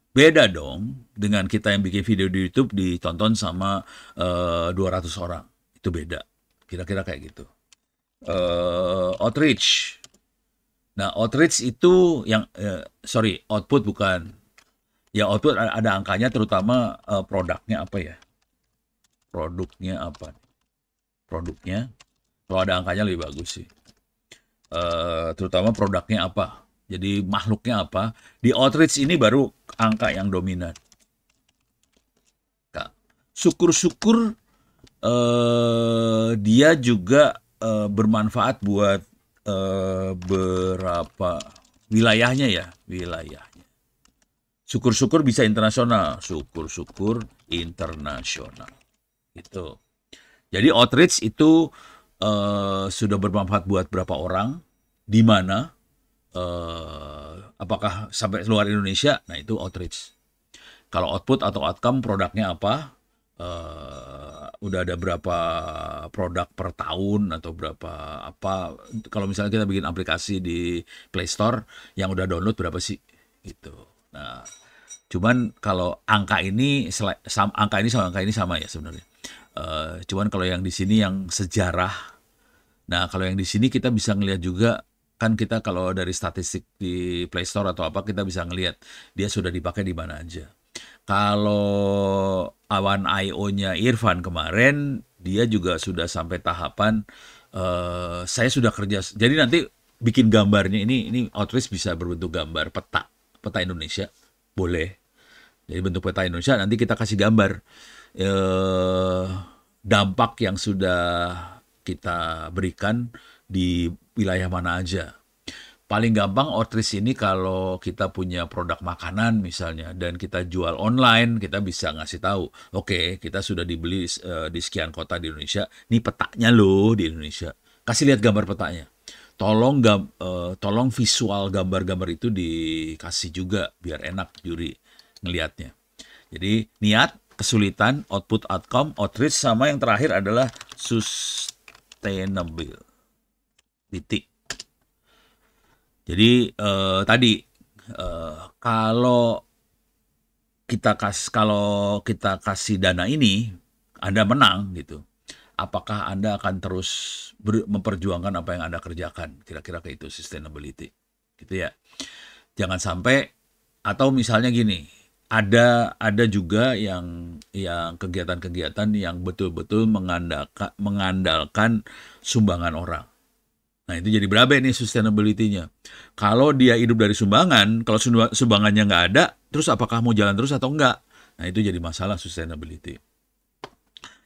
Beda dong dengan kita yang bikin video di YouTube ditonton sama 200 orang. Itu beda. Kira-kira kayak gitu. Outreach. Nah, outreach itu yang output bukan. Ya output ada angkanya, terutama produknya apa ya? Produknya apa? Produknya. Kalau ada angkanya lebih bagus sih. Terutama produknya apa? Jadi makhluknya apa? Di outreach ini baru angka yang dominan. Syukur-syukur dia juga bermanfaat buat berapa wilayahnya ya, wilayahnya. Syukur-syukur bisa internasional, syukur-syukur internasional. Itu. Jadi outreach itu sudah bermanfaat buat berapa orang, di mana, apakah sampai luar Indonesia, nah itu outreach. Kalau output atau outcome produknya apa, udah ada berapa produk per tahun atau berapa apa. Kalau misalnya kita bikin aplikasi di Play Store, yang udah download berapa sih? Gitu. Nah, cuman kalau angka ini sama angka ini sama ya sebenarnya. Cuman kalau yang di sini yang sejarah. Nah, kalau yang di sini kita bisa ngelihat juga, kan kita kalau dari statistik di Play Store atau apa kita bisa ngelihat dia sudah dipakai di mana aja. Kalau Awan IO-nya Irfan kemarin, dia juga sudah sampai tahapan saya sudah kerja. Jadi nanti bikin gambarnya ini outreach bisa berbentuk gambar peta Indonesia, boleh. Jadi bentuk peta Indonesia nanti kita kasih gambar dampak yang sudah kita berikan di wilayah mana aja. Paling gampang outreach ini kalau kita punya produk makanan misalnya dan kita jual online, kita bisa ngasih tahu, oke, kita sudah dibeli di sekian kota di Indonesia, ini petanya loh di Indonesia. Kasih lihat gambar petanya. Tolong visual gambar-gambar itu dikasih juga biar enak juri ngelihatnya. Jadi niat, kesulitan, output, outcome, outreach, sama yang terakhir adalah sustainability. Jadi tadi kalau kita kasih dana ini, Anda menang gitu. Apakah Anda akan terus memperjuangkan apa yang Anda kerjakan? Kira-kira kayak itu sustainability, gitu ya. Jangan sampai, atau misalnya gini, ada juga yang kegiatan-kegiatan yang betul-betul mengandalkan sumbangan orang. Nah, itu jadi berabe nih sustainability-nya. Kalau dia hidup dari sumbangan, kalau sumbangannya nggak ada, terus apakah mau jalan terus atau enggak? Nah, itu jadi masalah sustainability.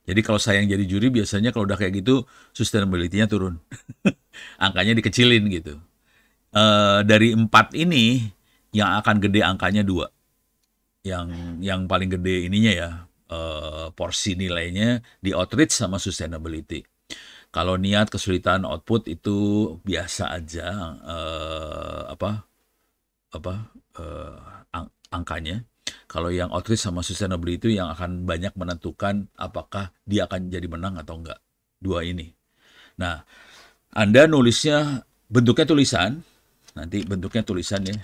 Jadi kalau saya yang jadi juri, biasanya kalau udah kayak gitu, sustainability-nya turun. Angkanya dikecilin gitu. Dari 4 ini, yang akan gede angkanya 2. Yang paling gede ininya ya, porsi nilainya di outreach sama sustainability. Kalau niat, kesulitan, output itu biasa aja angkanya. Kalau yang outreach sama sustainability itu yang akan banyak menentukan apakah dia akan jadi menang atau enggak. 2 ini. Nah, Anda nulisnya bentuknya tulisan. Nanti bentuknya tulisan ya.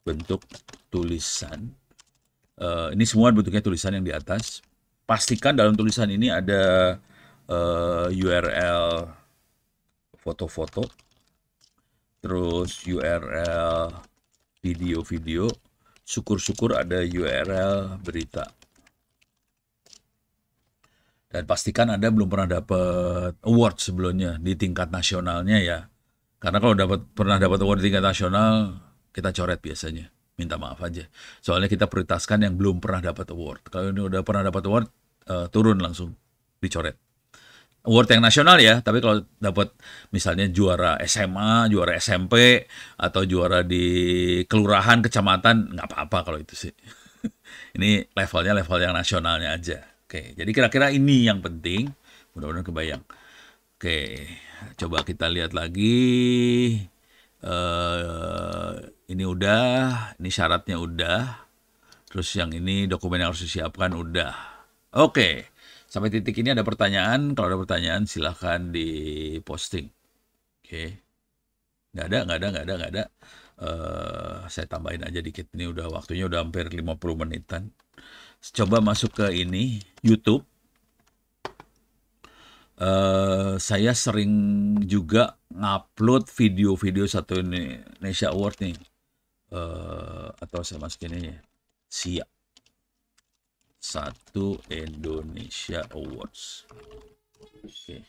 Bentuk tulisan. Ini semua bentuknya tulisan yang di atas. Pastikan dalam tulisan ini ada URL foto-foto, terus URL video-video, syukur-syukur ada URL berita. Dan pastikan Anda belum pernah dapat award sebelumnya di tingkat nasionalnya ya. Karena kalau pernah dapat award di tingkat nasional, kita coret biasanya. Minta maaf aja. Soalnya kita prioritaskan yang belum pernah dapat award. Kalau ini udah pernah dapat award, turun langsung, dicoret. Award yang nasional ya, tapi kalau dapat misalnya juara SMA, juara SMP, atau juara di kelurahan, kecamatan, nggak apa-apa kalau itu sih. Ini levelnya level yang nasionalnya aja. Oke, jadi kira-kira ini yang penting. Mudah-mudahan kebayang. Oke, coba kita lihat lagi. Ini udah, ini syaratnya udah. Terus yang ini dokumen yang harus disiapkan udah. Oke. Sampai titik ini ada pertanyaan. Kalau ada pertanyaan silahkan di posting. Oke. Nggak ada. Saya tambahin aja dikit. Ini udah waktunya udah hampir 50 menitan. Coba masuk ke ini, YouTube. Saya sering juga ngupload video-video Satu Indonesia Award nih. Atau saya masukin ini ya. Siap. Satu Indonesia Awards. Oke.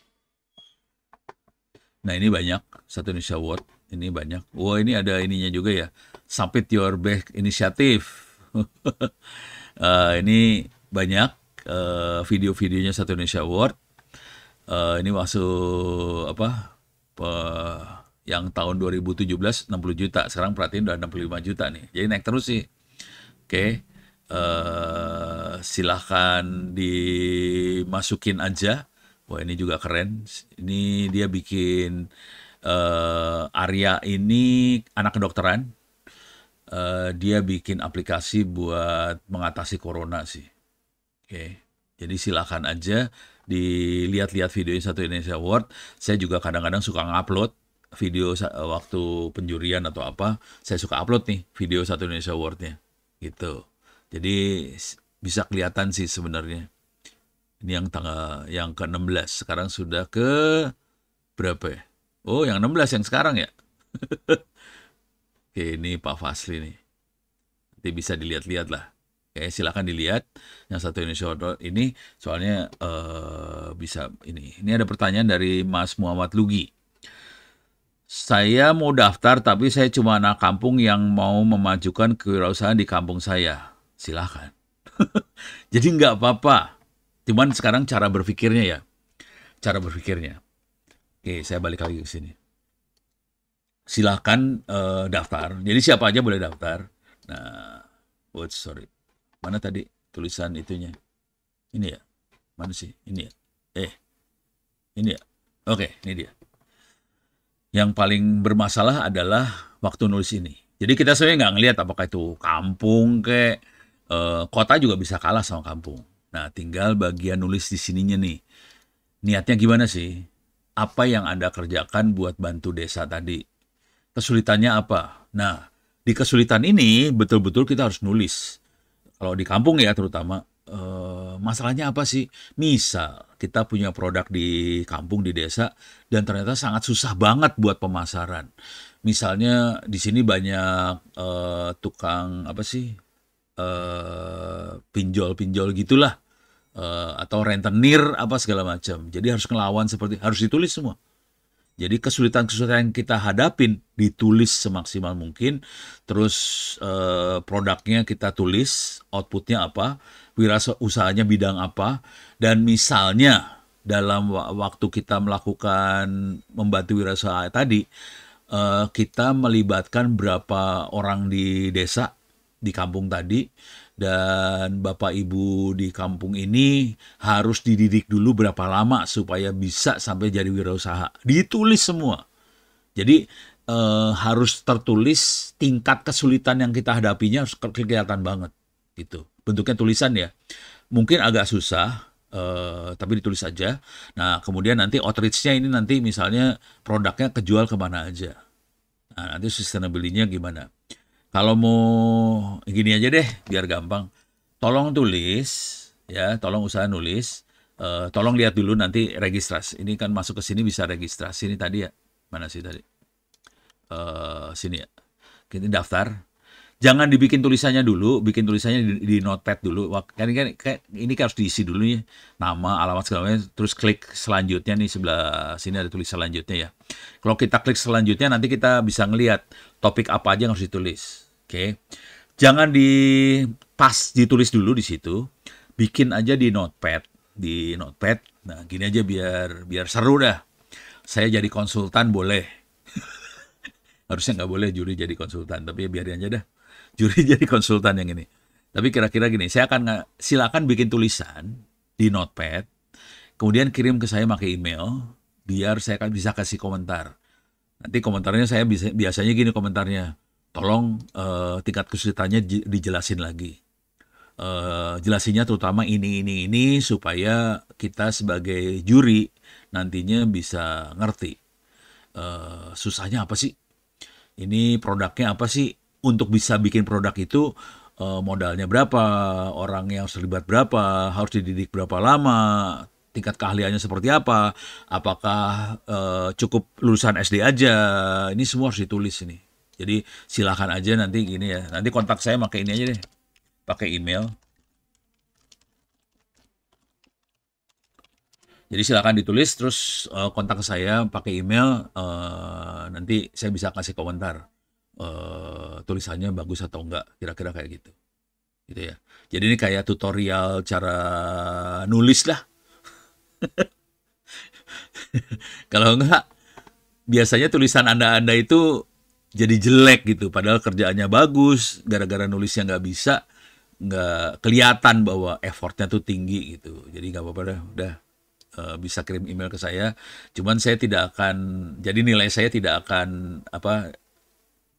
Nah, ini banyak. Satu Indonesia Award. Ini banyak. Wah, ini ada ininya juga ya. Submit Your Best Initiative. Ini banyak video-videonya Satu Indonesia Award. Ini masuk yang tahun 2017 60 juta. Sekarang perhatiin udah 65 juta nih. Jadi naik terus sih. Oke. Silahkan dimasukin aja. Wah, ini juga keren. Ini dia bikin Arya ini anak kedokteran. Dia bikin aplikasi buat mengatasi corona sih. Oke. Jadi silahkan aja dilihat-lihat videonya Satu Indonesia Award. Saya juga kadang-kadang suka ngupload video waktu penjurian atau apa. Saya suka upload nih video Satu Indonesia Award-nya. Gitu. Jadi bisa kelihatan sih sebenarnya. Ini yang ke-16. Sekarang sudah ke berapa ya? Oh, yang 16 yang sekarang ya? Oke, ini Pak Fasli nih. Nanti bisa dilihat-lihat lah. Oke, silakan dilihat yang Satu Indonesia Award ini. Soalnya bisa ini. Ini ada pertanyaan dari Mas Muhammad Lugi. Saya mau daftar tapi saya cuma anak kampung yang mau memajukan kewirausahaan di kampung saya. Silahkan. Jadi nggak apa-apa. Cuman sekarang cara berpikirnya ya. Cara berpikirnya. Oke, saya balik lagi ke sini. Silahkan daftar. Jadi siapa aja boleh daftar. Nah, sorry. Mana tadi tulisan itunya? Ini ya? Mana sih? Ini ya? Ini ya? Oke, ini dia. Yang paling bermasalah adalah waktu nulis ini. Jadi kita sebenarnya nggak ngelihat apakah itu kampung kayak kota juga bisa kalah sama kampung. Nah, tinggal bagian nulis di sininya nih. Niatnya gimana sih? Apa yang Anda kerjakan buat bantu desa tadi? Kesulitannya apa? Nah, di kesulitan ini betul-betul kita harus nulis. Kalau di kampung ya terutama, masalahnya apa sih? Misal kita punya produk di kampung, di desa, dan ternyata sangat susah banget buat pemasaran. Misalnya di sini banyak tukang apa sih? Pinjol-pinjol gitulah, atau rentenir apa segala macam. Jadi harus ngelawan harus ditulis semua. Jadi kesulitan-kesulitan yang kita hadapin ditulis semaksimal mungkin, terus produknya kita tulis, outputnya apa, usahanya bidang apa, dan misalnya dalam waktu kita melakukan membantu wirausaha tadi, kita melibatkan berapa orang di desa, di kampung tadi, dan Bapak Ibu di kampung ini harus dididik dulu berapa lama supaya bisa sampai jadi wirausaha. Ditulis semua. Jadi harus tertulis tingkat kesulitan yang kita hadapinya harus kelihatan banget gitu. Bentuknya tulisan ya. Mungkin agak susah, tapi ditulis aja. Nah, kemudian nanti outreach-nya ini nanti misalnya produknya kejual kemana aja. Nah, nanti sustainability-nya gimana. Kalau mau gini aja deh, biar gampang. Tolong tulis, ya, tolong usaha nulis. Tolong lihat dulu nanti registrasi. Ini kan masuk ke sini bisa registrasi. Ini tadi ya, mana sih tadi? Sini ya. Kita daftar. Jangan dibikin tulisannya dulu, bikin tulisannya di notepad dulu. Ini kan harus diisi dulu ya, nama, alamat segala macam. Terus klik selanjutnya nih sebelah sini ada tulis selanjutnya ya. Kalau kita klik selanjutnya nanti kita bisa ngelihat topik apa aja yang harus ditulis. Oke. Jangan ditulis dulu di situ. Bikin aja di notepad, Nah, gini aja biar seru dah. Saya jadi konsultan boleh. Harusnya nggak boleh juri jadi konsultan, tapi ya biarin aja dah. Juri jadi konsultan yang ini. Tapi kira-kira gini, silakan bikin tulisan di notepad, kemudian kirim ke saya pakai email, biar saya bisa kasih komentar. Nanti komentarnya saya biasanya gini komentarnya, tolong tingkat kesulitannya dijelasin lagi. Jelasinnya terutama ini supaya kita sebagai juri nantinya bisa ngerti. Susahnya apa sih? Ini produknya apa sih? Untuk bisa bikin produk itu modalnya berapa, orang yang terlibat berapa, harus dididik berapa lama, tingkat keahliannya seperti apa, apakah cukup lulusan SD aja, ini semua harus ditulis ini. Jadi silakan aja nanti gini ya, nanti kontak saya pakai ini aja deh, pakai email. Jadi silakan ditulis terus kontak ke saya pakai email, nanti saya bisa kasih komentar. Tulisannya bagus atau enggak, kira-kira kayak gitu ya. Jadi ini kayak tutorial cara nulis lah. Kalau enggak, biasanya tulisan anda itu jadi jelek gitu, padahal kerjaannya bagus, gara-gara nulisnya nggak bisa, nggak kelihatan bahwa effortnya tuh tinggi gitu. Jadi nggak apa-apa dah, udah bisa kirim email ke saya. Cuman saya tidak akan, jadi nilai saya tidak akan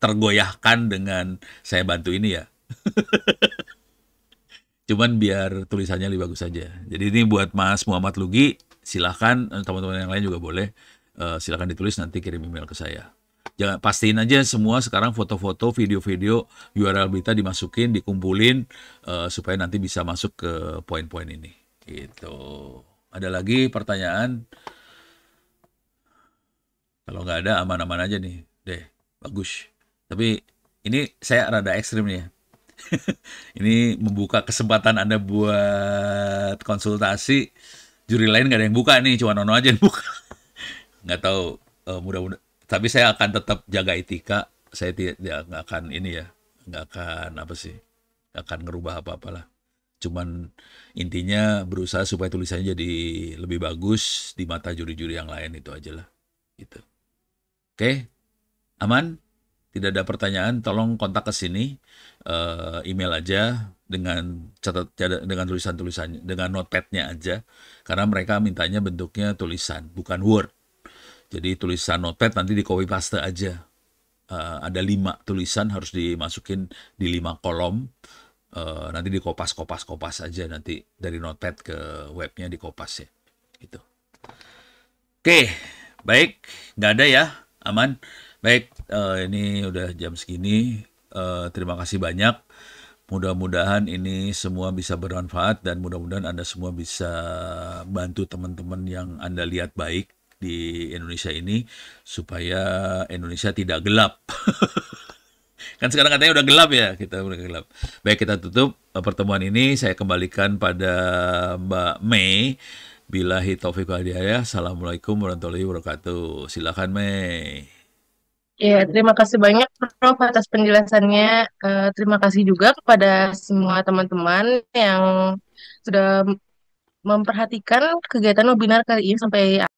tergoyahkan dengan saya bantu ini ya. Cuman biar tulisannya lebih bagus saja. Jadi ini buat Mas Muhammad Lugi, silahkan teman-teman yang lain juga boleh, silahkan ditulis nanti kirim email ke saya. Jangan, pastiin aja semua sekarang foto-foto, video-video, URL berita dimasukin, dikumpulin, supaya nanti bisa masuk ke poin-poin ini. Gitu. Ada lagi pertanyaan? Kalau nggak ada, aman-aman aja nih. Deh, bagus. Tapi ini saya rada ekstrim nih ya. Ini membuka kesempatan Anda buat konsultasi. Juri lain nggak ada yang buka nih, cuma Nono aja yang buka. Nggak tahu, mudah-mudahan. Tapi saya akan tetap jaga etika. Saya tidak nggak akan ini ya, nggak akan apa sih, nggak akan ngerubah apa-apalah. Cuman intinya berusaha supaya tulisannya jadi lebih bagus di mata juri-juri yang lain, itu aja lah. gitu. Oke, aman? Tidak ada pertanyaan, tolong kontak ke sini, email aja dengan dengan tulisan-tulisannya, dengan notepad-nya aja, karena mereka mintanya bentuknya tulisan, bukan Word. Jadi tulisan notepad nanti di copy paste aja. Ada 5 tulisan harus dimasukin di 5 kolom. Nanti dikopas-kopas aja nanti dari notepad ke webnya dikopas ya. Gitu. Oke, baik, nggak ada ya, aman. Baik, ini udah jam segini. Terima kasih banyak. Mudah-mudahan ini semua bisa bermanfaat dan mudah-mudahan Anda semua bisa bantu teman-teman yang Anda lihat baik di Indonesia ini supaya Indonesia tidak gelap. Kan sekarang katanya udah gelap ya, kita udah gelap. Baik, kita tutup pertemuan ini. Saya kembalikan pada Mbak Mei. Billahi taufiq wal hidayah. Assalamualaikum warahmatullahi wabarakatuh. Silakan Mei. Ya, terima kasih banyak Prof atas penjelasannya. Terima kasih juga kepada semua teman-teman yang sudah memperhatikan kegiatan webinar kali ini sampai